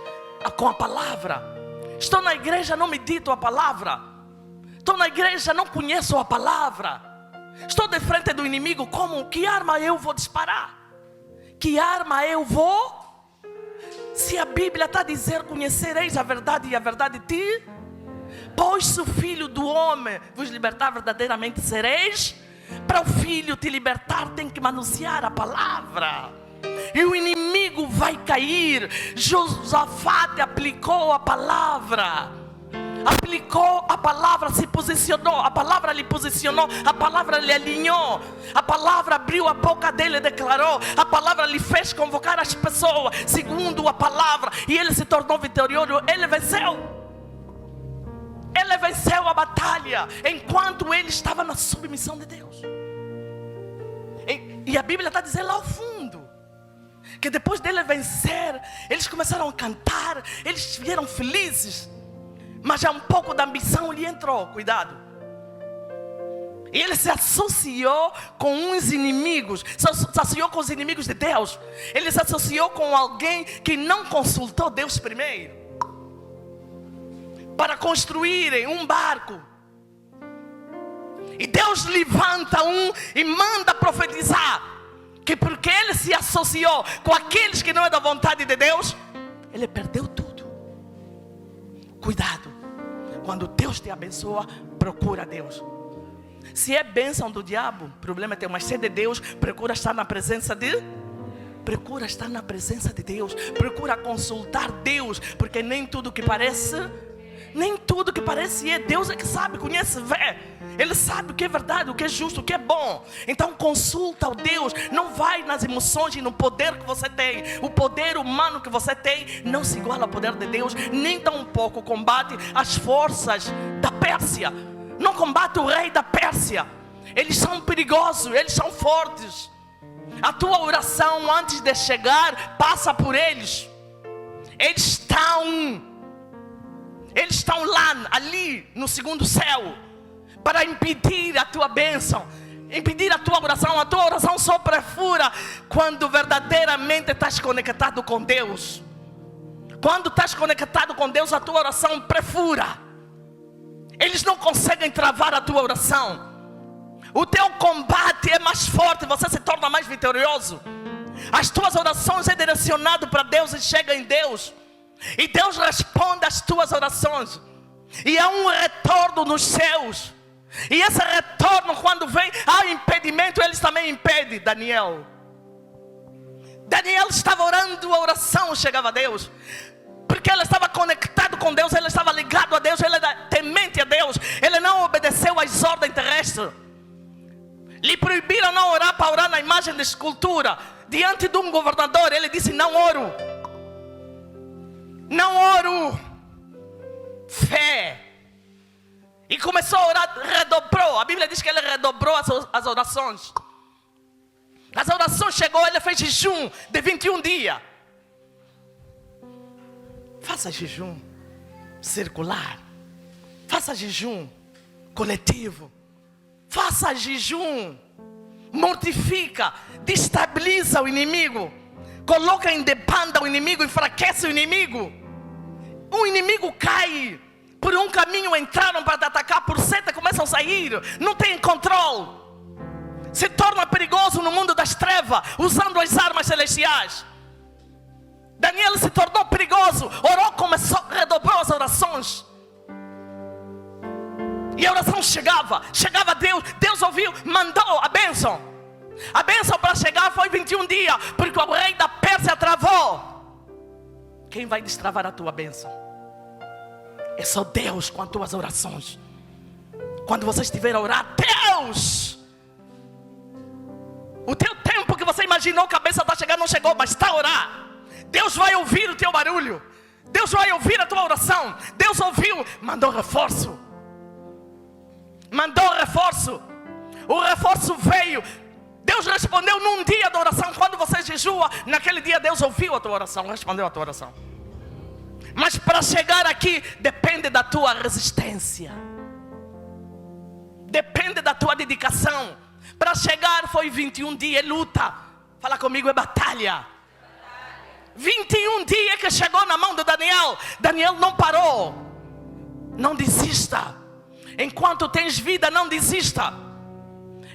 com a palavra? Estou na igreja, não medito a palavra. Estou na igreja, não conheço a palavra. Estou de frente do inimigo, como? Que arma eu vou disparar? Que arma eu vou? Se a Bíblia está a dizer: conhecereis a verdade e a verdade te... Pois se o Filho do Homem vos libertar, verdadeiramente sereis. Para o Filho te libertar, tem que manusear a palavra. E o inimigo vai cair. Josafate aplicou a palavra. Aplicou a palavra, se posicionou. A palavra lhe posicionou. A palavra lhe alinhou. A palavra abriu a boca dele e declarou. A palavra lhe fez convocar as pessoas segundo a palavra. E ele se tornou vitorioso. Ele venceu. Ele venceu a batalha enquanto ele estava na submissão de Deus. E a Bíblia está dizendo lá ao fundo que depois dele vencer, eles começaram a cantar, eles vieram felizes. Mas já um pouco da ambição lhe entrou. Cuidado. E ele se associou com uns inimigos. Se associou com os inimigos de Deus. Ele se associou com alguém que não consultou Deus primeiro. Para construírem um barco. E Deus levanta um e manda profetizar. Que porque ele se associou com aqueles que não é da vontade de Deus, ele perdeu tudo. Cuidado. Quando Deus te abençoa, procura Deus. Se é bênção do diabo, o problema é ter uma sede de Deus. Procura estar na presença de Deus. Procura consultar Deus. Porque nem tudo que parece é Deus é que sabe, conhece, vê. Ele sabe o que é verdade, o que é justo, o que é bom. Então consulta o Deus. Não vai nas emoções e no poder que você tem. O poder humano que você tem não se iguala ao poder de Deus. Nem tão pouco combate as forças da Pérsia. Não combate o rei da Pérsia. Eles são perigosos, eles são fortes. A tua oração antes de chegar passa por eles. Eles estão lá, ali no segundo céu, para impedir a tua bênção, impedir a tua oração. A tua oração só perfura quando verdadeiramente estás conectado com Deus. Quando estás conectado com Deus, a tua oração perfura. Eles não conseguem travar a tua oração. O teu combate é mais forte, você se torna mais vitorioso. As tuas orações é direcionado para Deus e chega em Deus. E Deus responde às tuas orações. E há um retorno nos céus. E esse retorno, quando vem, há impedimento, eles também impedem. Daniel estava orando, a oração chegava a Deus. Porque ele estava conectado com Deus, ele estava ligado a Deus, ele era temente a Deus. Ele não obedeceu às ordens terrestres. Lhe proibiram não orar para orar na imagem de escultura. Diante de um governador, ele disse: não oro. Não oro. Fé. E começou a orar, redobrou. A Bíblia diz que ele redobrou as orações. As orações chegou, ele fez jejum de 21 dias. Faça jejum circular. Faça jejum coletivo. Faça jejum. Mortifica. Destabiliza o inimigo. Coloca em debanda o inimigo. Enfraquece o inimigo. O inimigo cai. Por um caminho entraram para te atacar. Por seta começam a sair. Não tem controle. Se torna perigoso no mundo das trevas. Usando as armas celestiais. Daniel se tornou perigoso. Orou, começou, redobrou as orações. E a oração chegava a Deus. Deus ouviu, mandou a bênção. A bênção para chegar foi 21 dias. Porque o rei da Pérsia travou. Quem vai destravar a tua bênção? É só Deus com as tuas orações. Quando você estiver a orar, Deus! O teu tempo que você imaginou que a bênção está chegando, não chegou, mas está a orar. Deus vai ouvir o teu barulho. Deus vai ouvir a tua oração. Deus ouviu, mandou reforço. Mandou reforço. O reforço veio. Deus respondeu num dia da oração. Quando você jejua, naquele dia Deus ouviu a tua oração, respondeu a tua oração. Mas para chegar aqui, depende da tua resistência. Depende da tua dedicação. Para chegar foi 21 dias, é luta. Fala comigo, é batalha. 21 dias que chegou na mão de Daniel. Daniel não parou. Não desista. Enquanto tens vida, não desista.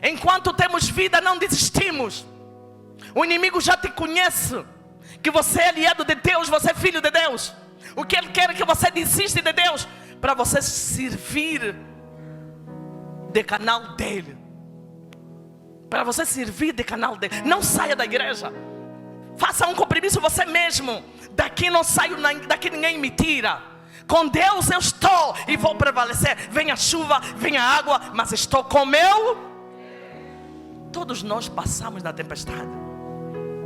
Enquanto temos vida, não desistimos. O inimigo já te conhece. Que você é aliado de Deus, você é filho de Deus. O que ele quer é que você desista de Deus. Para você servir de canal dele. Para você servir de canal dele. Não saia da igreja. Faça um compromisso você mesmo. Daqui não saio, daqui ninguém me tira. Com Deus eu estou e vou prevalecer. Venha chuva, venha água, mas estou com meu. Todos nós passamos na tempestade.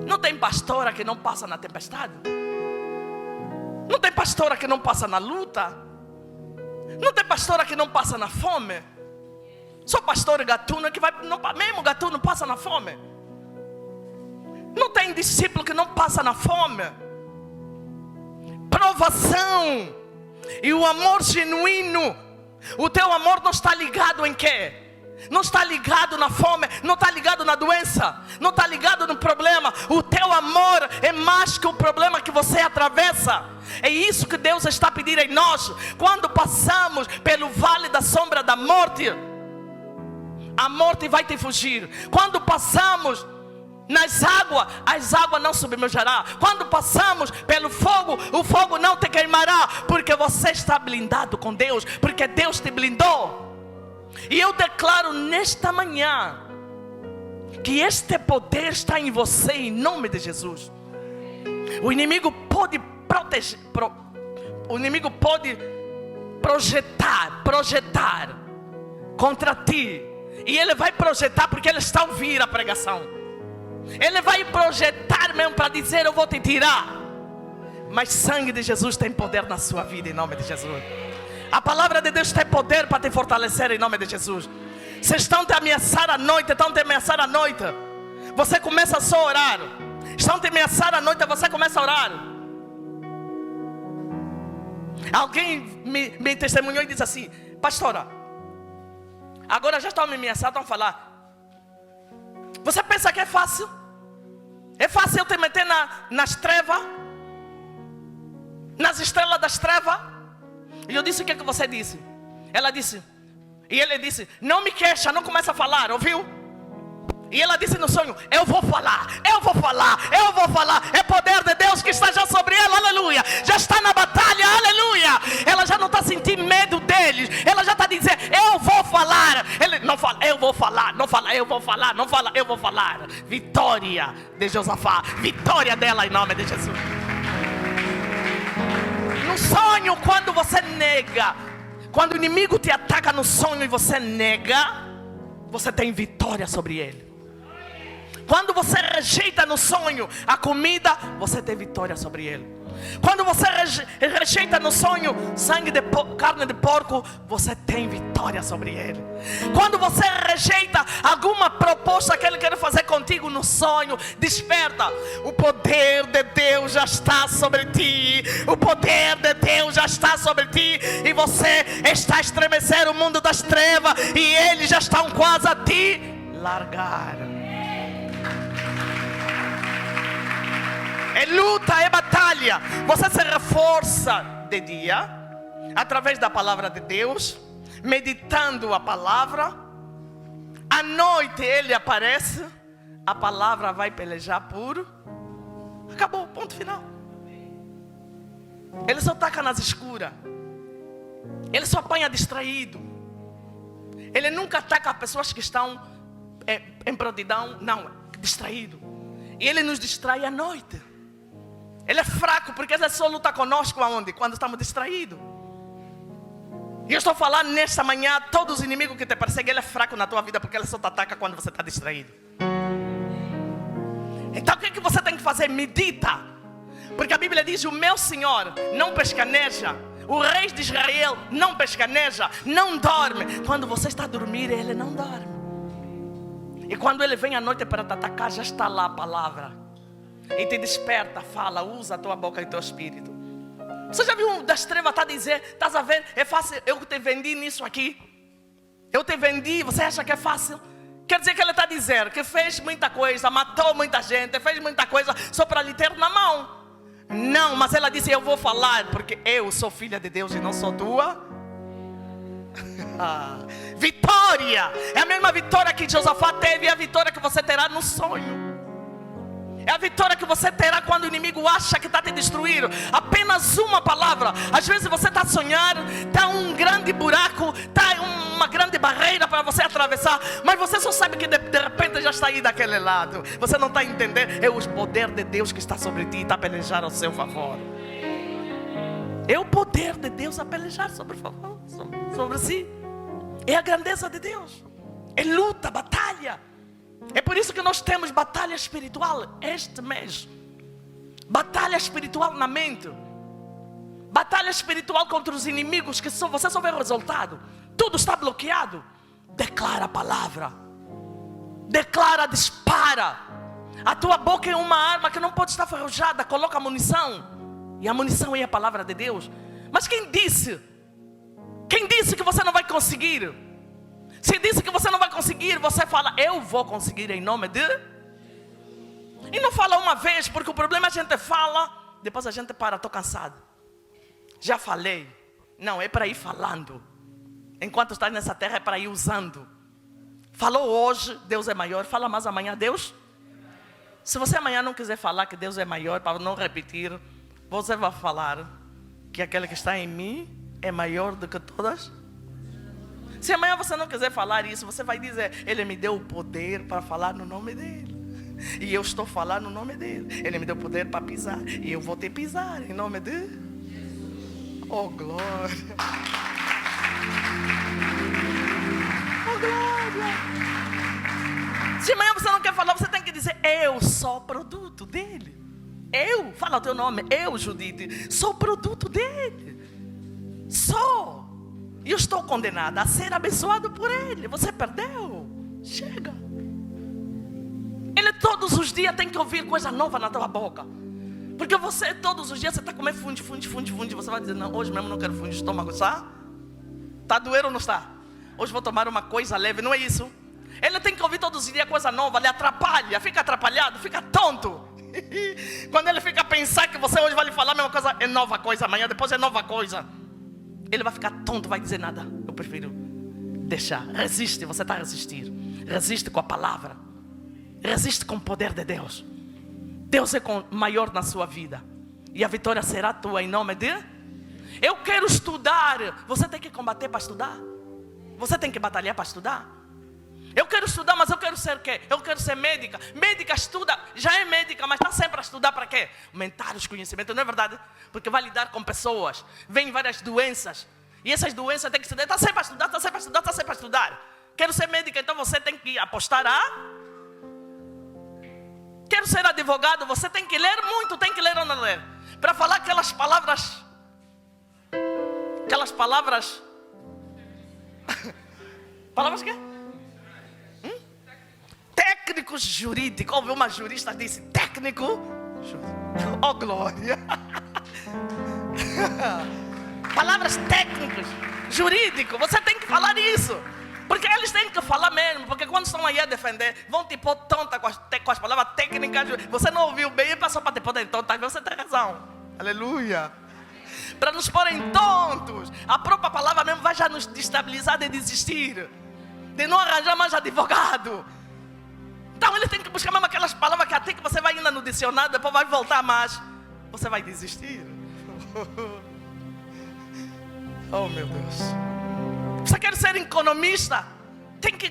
Não tem pastora que não passa na tempestade. Não tem pastora que não passa na luta. Não tem pastora que não passa na fome. Só pastor gatuno que vai, não, mesmo gatuno passa na fome. Não tem discípulo que não passa na fome. Provação. E o amor genuíno. O teu amor não está ligado em quê? Não está ligado na fome, não está ligado na doença, não está ligado no problema. O teu amor é mais que o problema que você atravessa. É isso que Deus está pedindo em nós. Quando passamos pelo vale da sombra da morte, a morte vai te fugir. Quando passamos nas águas, as águas não submergerá. Quando passamos pelo fogo, o fogo não te queimará, porque você está blindado com Deus, porque Deus te blindou. E eu declaro nesta manhã que este poder está em você, em nome de Jesus. O inimigo pode proteger, o inimigo pode projetar contra ti. E ele vai projetar porque ele está a ouvir a pregação. Ele vai projetar mesmo para dizer: eu vou te tirar. Mas sangue de Jesus tem poder na sua vida, em nome de Jesus. A palavra de Deus tem poder para te fortalecer, em nome de Jesus. Vocês estão te ameaçar à noite, você começa só a orar. Estão te ameaçar à noite, você começa a orar. Alguém me testemunhou e disse assim: pastora, agora já estão me ameaçando, estão a falar. Você pensa que é fácil? É fácil eu te meter nas trevas? Nas estrelas das trevas? E eu disse: o que é que você disse? Ela disse, e ele disse: não me queixa, não começa a falar, ouviu? E ela disse no sonho: eu vou falar. É poder de Deus que está já sobre ela, aleluia. Já está na batalha, aleluia. Ela já não está sentindo medo deles. Ela já está dizendo: eu vou falar. Ele não fala: eu vou falar. Não fala: eu vou falar. Não fala: eu vou falar. Vitória de Josafá. Vitória dela em nome de Jesus. No sonho, quando você nega, quando o inimigo te ataca no sonho e você nega, você tem vitória sobre ele. Quando você rejeita no sonho a comida, você tem vitória sobre ele. Quando você rejeita no sonho carne de porco, você tem vitória sobre ele. Quando você rejeita alguma proposta que ele quer fazer contigo no sonho, desperta. O poder de Deus já está sobre ti. O poder de Deus já está sobre ti. E você está a estremecer o mundo das trevas, e eles já estão quase a te largar. É luta, é batalha. Você se reforça de dia, através da palavra de Deus, meditando a palavra. À noite ele aparece, a palavra vai pelejar por... Acabou, ponto final. Ele só ataca nas escuras. Ele só apanha distraído. Ele nunca ataca pessoas que estão em prontidão, não, distraído. E ele nos distrai à noite. Ele é fraco porque ele só luta conosco aonde? Quando estamos distraídos. E eu estou falando nesta manhã, todos os inimigos que te perseguem, ele é fraco na tua vida porque ele só te ataca quando você está distraído. Então o que você tem que fazer? Medita. Porque a Bíblia diz: o meu Senhor não pescaneja. O rei de Israel não pescaneja, não dorme. Quando você está a dormir, ele não dorme. E quando ele vem à noite para te atacar, já está lá a palavra. E te desperta, fala, usa a tua boca e o teu espírito. Você já viu das trevas tá dizer: estás a ver, é fácil, eu te vendi nisso aqui. Eu te vendi, você acha que é fácil? Quer dizer que ele está a dizer que fez muita coisa, matou muita gente, fez muita coisa só para lhe ter na mão. Não, mas ela disse: eu vou falar, porque eu sou filha de Deus e não sou tua. Vitória, é a mesma vitória que Josafá teve, é a vitória que você terá no sonho. É a vitória que você terá quando o inimigo acha que está te destruindo. Apenas uma palavra. Às vezes você está a sonhar, está um grande buraco, está uma grande barreira para você atravessar, mas você só sabe que de repente já está aí daquele lado. Você não está a entender. É o poder de Deus que está sobre ti e está a pelejar ao seu favor. É o poder de Deus a pelejar sobre si. É a grandeza de Deus. É luta, batalha. É por isso que nós temos batalha espiritual este mês. Batalha espiritual na mente. Batalha espiritual contra os inimigos que você só vê o resultado. Tudo está bloqueado. Declara a palavra. Declara, dispara. A tua boca é uma arma que não pode estar ferrujada. Coloca a munição. E a munição é a palavra de Deus. Mas quem disse? Quem disse que você não vai conseguir? Se disse que você não vai conseguir, você fala, eu vou conseguir em nome de... E não fala uma vez, porque o problema é a gente fala, depois a gente para, estou cansado. Já falei. Não, é para ir falando. Enquanto está nessa terra é para ir usando. Falou hoje, Deus é maior. Fala mais amanhã, Deus. Se você amanhã não quiser falar que Deus é maior, para não repetir, você vai falar que aquele que está em mim é maior do que todas. Se amanhã você não quiser falar isso, você vai dizer, Ele me deu o poder para falar no nome dEle. E eu estou falando no nome dEle. Ele me deu o poder para pisar. E eu vou te pisar em nome de... Oh, glória. Oh, glória. Se amanhã você não quer falar, você tem que dizer, eu sou produto dEle. Eu, fala o teu nome, eu, Judite, sou produto dEle. Sou. E eu estou condenada a ser abençoado por Ele. Você perdeu. Chega. Ele todos os dias tem que ouvir coisa nova na tua boca. Porque você todos os dias você está comendo funde. Você vai dizer, não, hoje mesmo não quero funde, estômago, está? Está doendo ou não está? Hoje vou tomar uma coisa leve, não é isso? Ele tem que ouvir todos os dias coisa nova, ele atrapalha, fica atrapalhado, fica tonto. Quando ele fica a pensar que você hoje vai lhe falar a mesma coisa, é nova coisa, amanhã depois é nova coisa. Ele vai ficar tonto, vai dizer nada. Eu prefiro deixar. Resiste, você está a resistir. Resiste com a palavra. Resiste com o poder de Deus. Deus é maior na sua vida. E a vitória será tua em nome de... Eu quero estudar. Você tem que combater para estudar. Você tem que batalhar para estudar. Eu quero estudar, mas eu quero ser o quê? Eu quero ser médica. Médica estuda, já é médica, mas está sempre a estudar para quê? Aumentar os conhecimentos, não é verdade? Porque vai lidar com pessoas. Vem várias doenças. E essas doenças tem que estudar. Está sempre a estudar, está sempre a estudar, está sempre a estudar. Quero ser médica, então você tem que apostar a... Quero ser advogado, você tem que ler muito, tem que ler ou não ler? Para falar aquelas palavras... Palavras quê? Técnicos jurídicos. Ouve, uma jurista disse, técnico jurídico. Oh, glória. Palavras técnicas, jurídico. Você tem que falar isso. Porque eles têm que falar mesmo. Porque quando estão aí a defender, vão te pôr tonta com as palavras técnicas. Você não ouviu bem e passou para te pôr tonta. Você tem razão. Aleluia. Para nos porem tontos. A própria palavra mesmo vai já nos destabilizar de desistir. De não arranjar mais advogado. Então ele tem que buscar mesmo aquelas palavras que até que você vai ainda no dicionário, depois vai voltar mais. Você vai desistir. Oh, meu Deus. Você quer ser economista? Tem que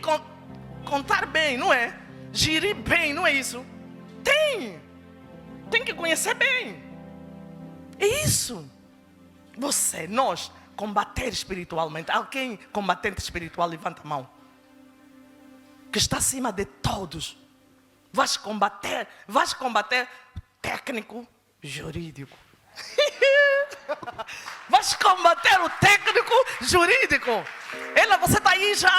contar bem, não é? Gerir bem, não é isso? Tem que conhecer bem. É isso. Nós, combater espiritualmente. Alguém combatente espiritual, levanta a mão. Que está acima de todos. Vais combater técnico jurídico. Vais combater o técnico jurídico. Você está aí já,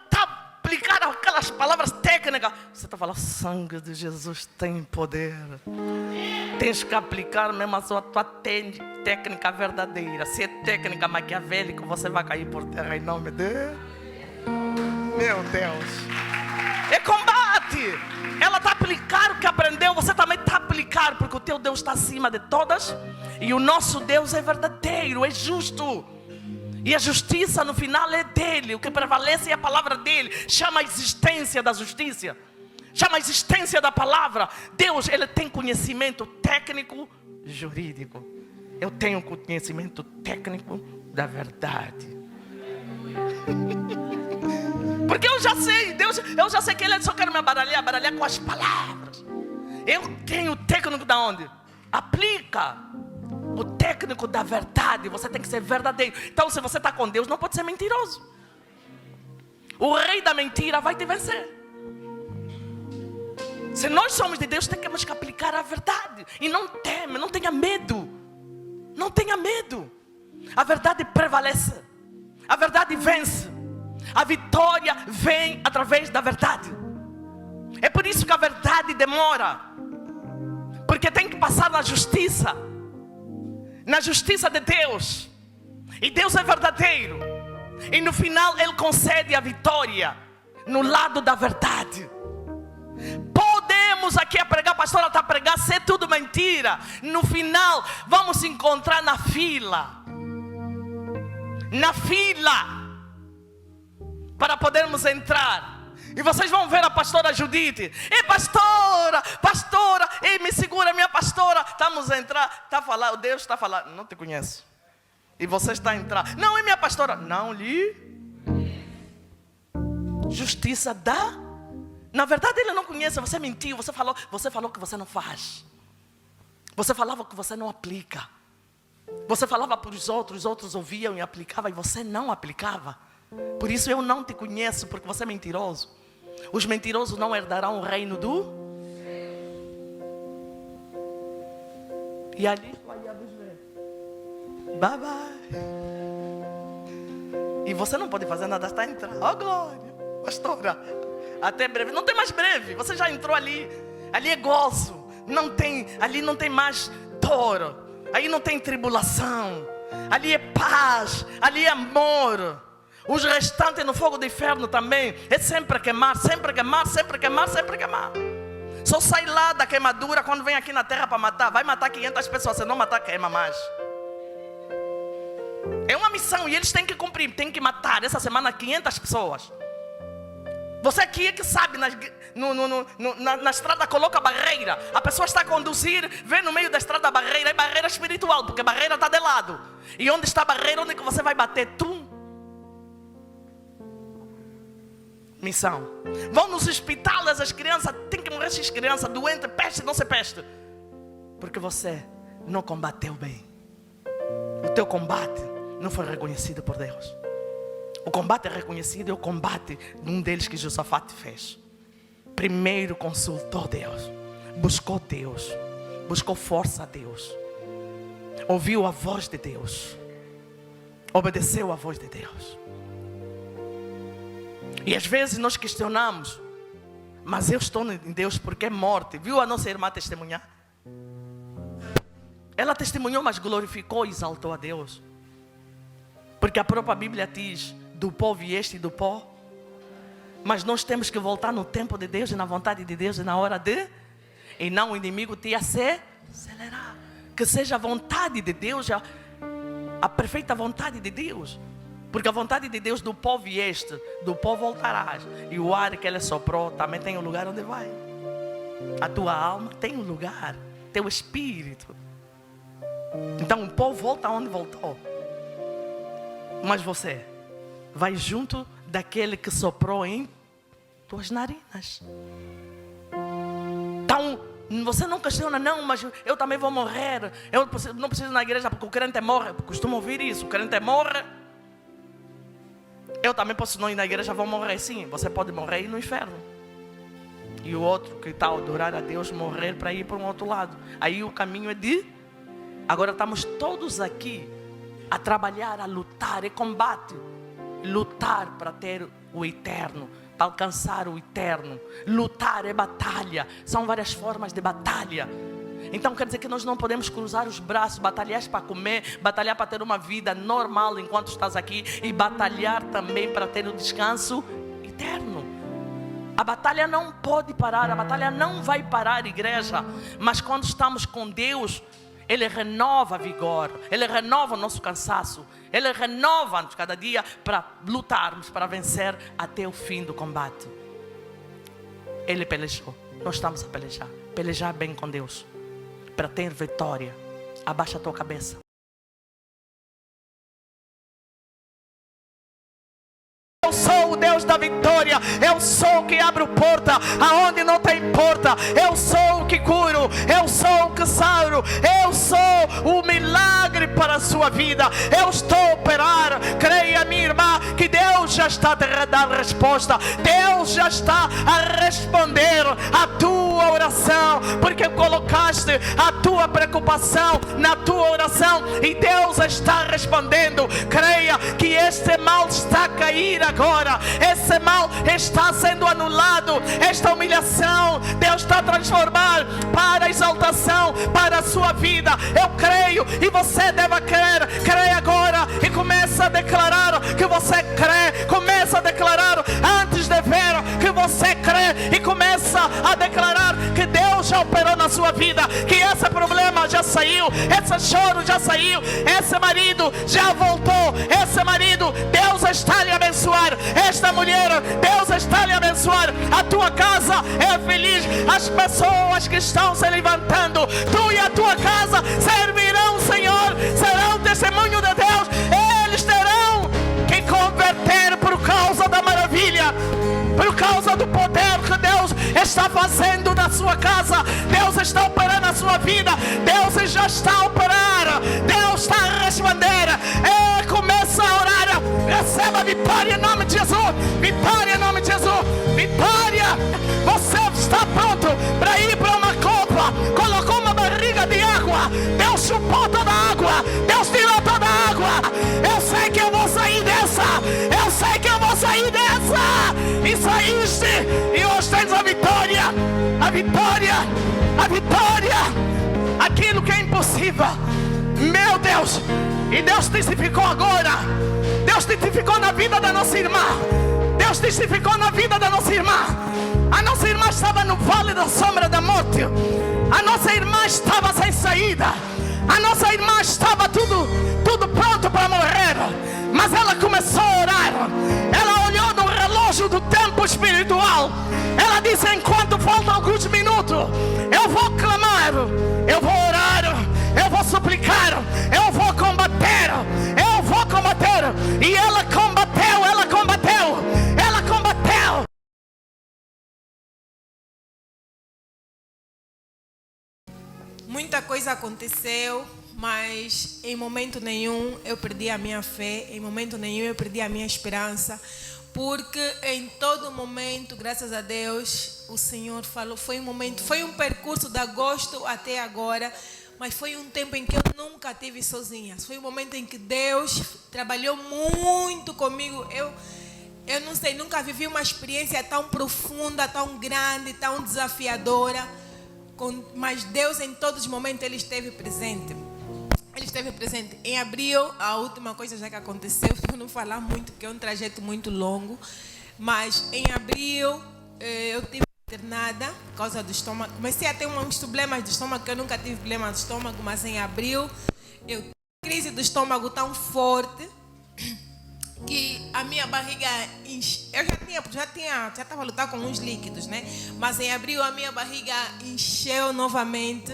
está a aplicar aquelas palavras técnicas. Você está falando, sangue de Jesus tem poder. Tens que aplicar mesmo a tua técnica verdadeira. Se é técnica maquiavélica, você vai cair por terra em nome de... Meu Deus. É combate. Ela está a aplicar o que aprendeu. Você também está a aplicar. Porque o teu Deus está acima de todas. E o nosso Deus é verdadeiro, é justo. E a justiça no final é dele. O que prevalece é a palavra dele. Chama a existência da justiça. Chama a existência da palavra. Deus, ele tem conhecimento técnico jurídico. Eu tenho conhecimento técnico da verdade. Porque eu já sei, Deus, eu já sei que Ele só quer me baralhar com as palavras. Eu tenho o técnico da onde? Aplica o técnico da verdade. Você tem que ser verdadeiro. Então se você está com Deus, não pode ser mentiroso. O rei da mentira vai te vencer. Se nós somos de Deus, temos que aplicar a verdade. E não teme, não tenha medo. Não tenha medo. A verdade prevalece. A verdade vence. A vitória vem através da verdade. É por isso que a verdade demora. Porque tem que passar na justiça. Na justiça de Deus. E Deus é verdadeiro. E no final Ele concede a vitória no lado da verdade. Podemos aqui a pregar, a pastora está a pregar, se é tudo mentira. No final vamos se encontrar na fila. Na fila. Para podermos entrar. E vocês vão ver a pastora Judite. Ei, pastora, pastora, ei, me segura, minha pastora. Estamos a entrar, está a falar, Deus está a falar, não te conheço. E você está a entrar, não, é minha pastora. Não lhe justiça dá. Na verdade ele não conhece, você mentiu, você falou que você não faz. Você falava que você não aplica. Você falava para os outros ouviam e aplicavam, e você não aplicava. Por isso eu não te conheço, porque você é mentiroso. Os mentirosos não herdarão o reino do... E ali vai vos ver. Bye bye. E você não pode fazer nada, está entrando. Oh glória, pastora. Até breve, não tem mais breve. Você já entrou ali. Ali é gozo. Ali não tem mais dor. Aí não tem tribulação. Ali é paz. Ali é amor. Os restantes no fogo do inferno também é sempre queimar, sempre queimar, sempre queimar, sempre queimar. Só sai lá da queimadura quando vem aqui na terra para matar. Vai matar 500 pessoas, se não matar queima mais. É uma missão e eles têm que cumprir, têm que matar essa semana 500 pessoas. Você aqui é que sabe, na estrada coloca barreira. A pessoa está a conduzir, vê no meio da estrada a barreira, é barreira espiritual, porque a barreira está de lado. E onde está a barreira, onde que você vai bater? Missão. Vão nos hospitais, as crianças, tem que morrer essas crianças doentes, peste, não se peste. Porque você não combateu bem. O teu combate não foi reconhecido por Deus. O combate é reconhecido, é o combate de um deles que Josafá fez. Primeiro consultou Deus, buscou força a Deus, ouviu a voz de Deus, obedeceu a voz de Deus. E às vezes nós questionamos, mas eu estou em Deus porque é morte. Viu a nossa irmã testemunhar? Ela testemunhou, mas glorificou e exaltou a Deus. Porque a própria Bíblia diz, do pó vieste e do pó. Mas nós temos que voltar no tempo de Deus e na vontade de Deus e na hora de... E não o inimigo te acelerar. Que seja a vontade de Deus, a perfeita vontade de Deus. Porque a vontade de Deus, do pó vieste, do pó voltarás. E o ar que Ele soprou também tem um lugar onde vai. A tua alma tem um lugar, teu espírito. Então o pó volta onde voltou. Mas você vai junto daquele que soprou em tuas narinas. Então você não questiona, não, mas eu também vou morrer. Eu não preciso ir na igreja porque o crente morre. Costumo ouvir isso, o crente morre. Eu também posso não ir na igreja, vou morrer. Sim, você pode morrer e ir no inferno. E o outro que está a adorar a Deus morrer para ir para um outro lado. Aí o caminho é de... Agora estamos todos aqui a trabalhar, a lutar, é combate. Lutar para ter o eterno, para alcançar o eterno. Lutar é batalha, são várias formas de batalha. Então quer dizer que nós não podemos cruzar os braços, batalhar para comer, batalhar para ter uma vida normal enquanto estás aqui e batalhar também para ter o descanso eterno. A batalha não pode parar, a batalha não vai parar, igreja. Mas quando estamos com Deus, Ele renova vigor, Ele renova o nosso cansaço, Ele renova-nos cada dia para lutarmos, para vencer até o fim do combate. Ele pelejou, nós estamos a pelejar bem com Deus. Para ter vitória, abaixa a tua cabeça. Eu sou o Deus da vitória. Eu sou o que abre porta aonde não tem porta. Eu sou o que curo. Eu sou o que saro. Eu sou o milagre para a sua vida. Eu estou a operar. Creia, minha irmã, que Deus já está a dar resposta. Deus já está a responder a tua oração, porque colocaste a tua preocupação na tua oração e Deus está respondendo. Creia que este mal está a cair agora. Esse mal está sendo anulado. Esta humilhação Deus está a transformar para a exaltação, para a sua vida. Eu creio e você deve crer. Creia agora e começa a declarar que você a declarar que Deus já operou na sua vida, que esse problema já saiu, esse choro já saiu, esse marido já voltou, esse marido, Deus está lhe abençoar, esta mulher, Deus está lhe abençoar, a tua casa é feliz, as pessoas que estão se levantando, tu e a tua casa servirão o Senhor, serão testemunho de Deus, eles terão que converter por causa da maravilha, por causa do poder que Deus está fazendo na sua casa, Deus está operando na sua vida, Deus já está a operar, Deus está a responder, começa a orar, receba vitória em nome de Jesus, vitória em nome de Jesus, vitória. Você está pronto para ir para uma copa, colocou uma barriga de água, Deus chupou toda a água, Deus tirou toda a água, eu sei que eu vou sair dessa, eu sei que eu vou sair dessa, e saíste, e hoje tens a vitória, a vitória, a vitória, aquilo que é impossível, meu Deus, e Deus testificou agora, Deus testificou na vida da nossa irmã, Deus testificou na vida da nossa irmã, a nossa irmã estava no vale da sombra da morte, a nossa irmã estava sem saída, a nossa irmã estava tudo pronto para morrer, mas ela começou a orar, ela olhou no relógio do tempo espiritual, ela disse: enquanto faltam alguns minutos, eu vou clamar, eu vou orar, eu vou suplicar, eu vou combater, e ela combateu, ela combateu, ela combateu. Muita coisa aconteceu, mas em momento nenhum eu perdi a minha fé, em momento nenhum eu perdi a minha esperança, porque em todo momento, graças a Deus, o Senhor falou. Foi um percurso de agosto até agora, mas foi um tempo em que eu nunca estive sozinha. Foi um momento em que Deus trabalhou muito comigo. Eu não sei, nunca vivi uma experiência tão profunda, tão grande, tão desafiadora. Mas Deus, em todos os momentos, Ele esteve presente. Ele esteve presente. Em abril, a última coisa já que aconteceu, para não falar muito, porque é um trajeto muito longo, mas em abril eu tive internada por causa do estômago. Comecei a ter uns problemas de estômago, que eu nunca tive problema de estômago, mas em abril eu tive crise do estômago tão forte que a minha barriga eu já estava a lutar com uns líquidos, né? Mas em abril a minha barriga encheu novamente.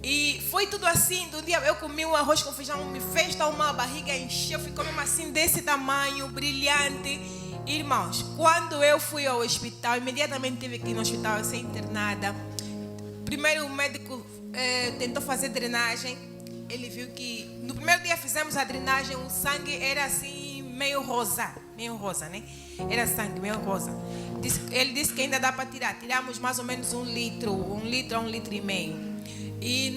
E foi tudo assim. Um dia eu comi um arroz com feijão, me fez uma barriga encheu, ficou mesmo assim desse tamanho, brilhante. Irmãos, quando eu fui ao hospital, imediatamente tive que ir no hospital ser internada. Primeiro o médico tentou fazer drenagem. Ele viu que no primeiro dia fizemos a drenagem, o sangue era assim meio rosa, né? Era sangue meio rosa. Ele disse que ainda dá para tirar. Tiramos mais ou menos 1 litro a 1,5 litro. E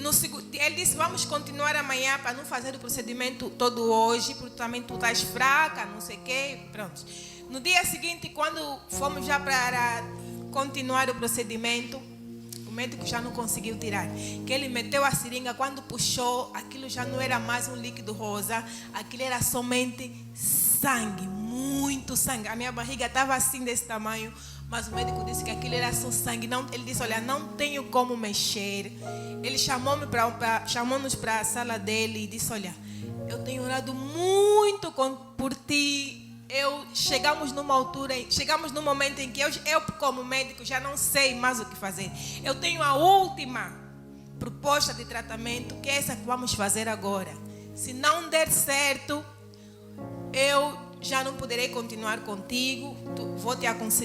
ele disse: vamos continuar amanhã para não fazer o procedimento todo hoje, porque também tu estás fraca, não sei o quê. Pronto. No dia seguinte, quando fomos já para continuar o procedimento, o médico já não conseguiu tirar. Que ele meteu a seringa, quando puxou, aquilo já não era mais um líquido rosa, aquilo era somente sangue, muito sangue. A minha barriga estava assim desse tamanho, mas o médico disse que aquilo era só sangue. Não, ele disse: olha, não tenho como mexer. Ele chamou-nos para a sala dele e disse: olha, eu tenho orado muito por ti. Chegamos num momento em que eu como médico já não sei mais o que fazer. Eu tenho a última proposta de tratamento, que é essa que vamos fazer agora. Se não der certo, eu já não poderei continuar contigo.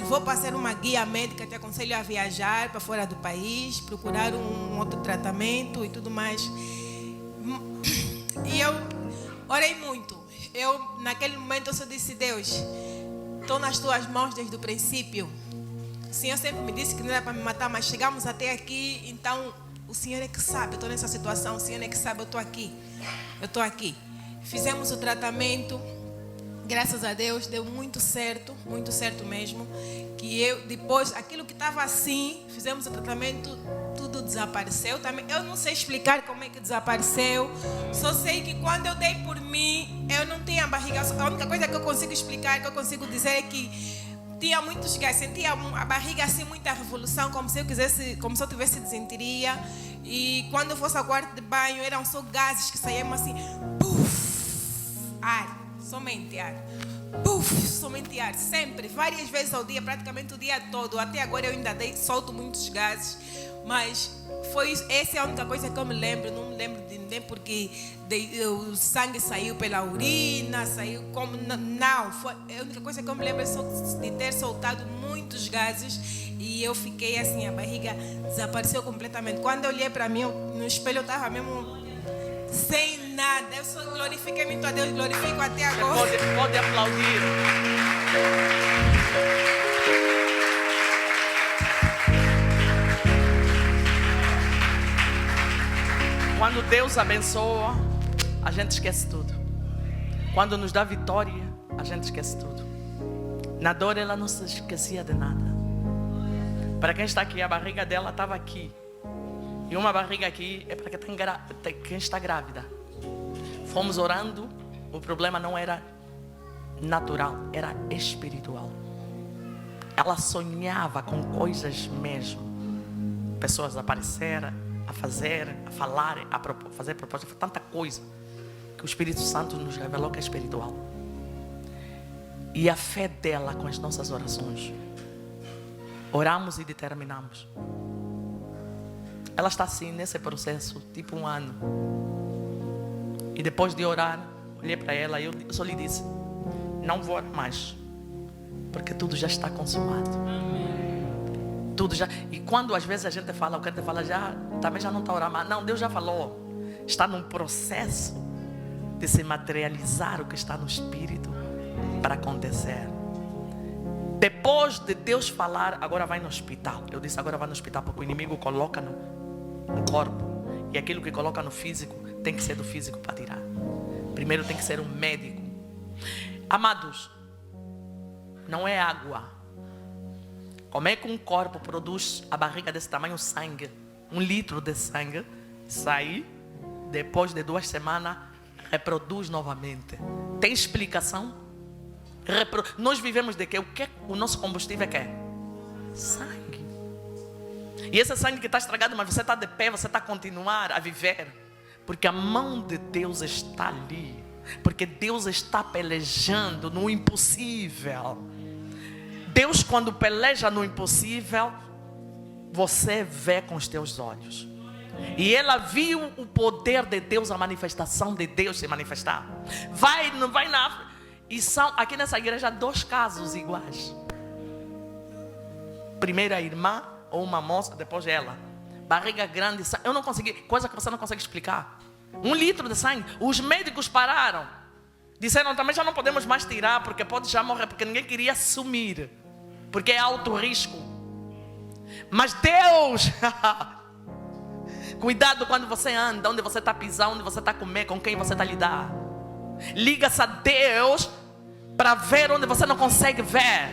Vou passar uma guia médica, te aconselho a viajar para fora do país, procurar um outro tratamento e tudo mais. E eu orei muito. Naquele momento, eu só disse: Deus, estou nas tuas mãos desde o princípio. O Senhor sempre me disse que não era para me matar, mas chegamos até aqui, então o Senhor é que sabe. Eu estou nessa situação, o Senhor é que sabe, eu estou aqui. Fizemos o tratamento. Graças a Deus deu muito certo mesmo. Que depois, aquilo que estava assim, fizemos o tratamento, tudo desapareceu também. Eu não sei explicar como é que desapareceu. Só sei que quando eu dei por mim, eu não tinha barriga. A única coisa que eu consigo explicar, que eu consigo dizer é que tinha muitos gases, sentia a barriga assim, muita revolução, como se eu tivesse desenteria. E quando eu fosse ao quarto de banho, eram só gases que saíam assim, puf, ar, somente ar. Puf, somente ar, sempre, várias vezes ao dia, praticamente o dia todo. Até agora eu ainda solto muitos gases, mas essa é a única coisa que eu me lembro. Não me lembro de nem porque o sangue saiu pela urina, saiu como. Não, foi a única coisa que eu me lembro de ter soltado muitos gases e eu fiquei assim, a barriga desapareceu completamente. Quando eu olhei para mim no espelho, eu estava mesmo sem nada. Eu só glorifiquei muito a Deus, glorifico até agora. Você pode aplaudir. Quando Deus abençoa, a gente esquece tudo. Quando nos dá vitória, a gente esquece tudo. Na dor ela não se esquecia de nada. Para quem está aqui, a barriga dela estava aqui. E uma barriga aqui é para quem está grávida. Fomos orando, o problema não era natural, era espiritual. Ela sonhava com coisas mesmo. Pessoas apareceram, a fazer, a falar, a fazer proposta. Foi tanta coisa que o Espírito Santo nos revelou que é espiritual. E a fé dela com as nossas orações. Oramos e determinamos. Ela está assim nesse processo, tipo 1 ano. E depois de orar, olhei para ela e eu só lhe disse: não vou orar mais, porque tudo já está consumado. Tudo já. E quando às vezes a gente fala, o crente fala, também já não está orando mais. Não, Deus já falou. Está num processo de se materializar o que está no Espírito para acontecer. Depois de Deus falar, agora vai no hospital. Eu disse, agora vai no hospital, porque o inimigo coloca no corpo. E aquilo que coloca no físico, tem que ser do físico para tirar. Primeiro tem que ser um médico. Amados, não é água. Como é que um corpo produz a barriga desse tamanho, sangue? 1 litro de sangue sai, depois de 2 semanas, reproduz novamente. Tem explicação? Nós vivemos de quê? O que o nosso combustível é quê? Sangue. E esse sangue que está estragado, mas você está de pé, você está a continuar a viver, porque a mão de Deus está ali, porque Deus está pelejando no impossível. Deus, quando peleja no impossível, você vê com os teus olhos. E ela viu o poder de Deus, a manifestação de Deus se manifestar. Vai na... E são aqui nessa igreja 2 casos iguais. Primeiro a irmã ou uma moça, depois ela. Barriga grande, sangue. Eu não consegui, coisa que você não consegue explicar. 1 litro de sangue. Os médicos pararam. Disseram, também já não podemos mais tirar, porque pode já morrer, porque ninguém queria assumir, porque é alto risco. Mas Deus, cuidado quando você anda, onde você está pisando, onde você está comendo, com quem você está a lidar. Liga-se a Deus para ver onde você não consegue ver.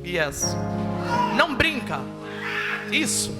Yes. Não brinca. Isso.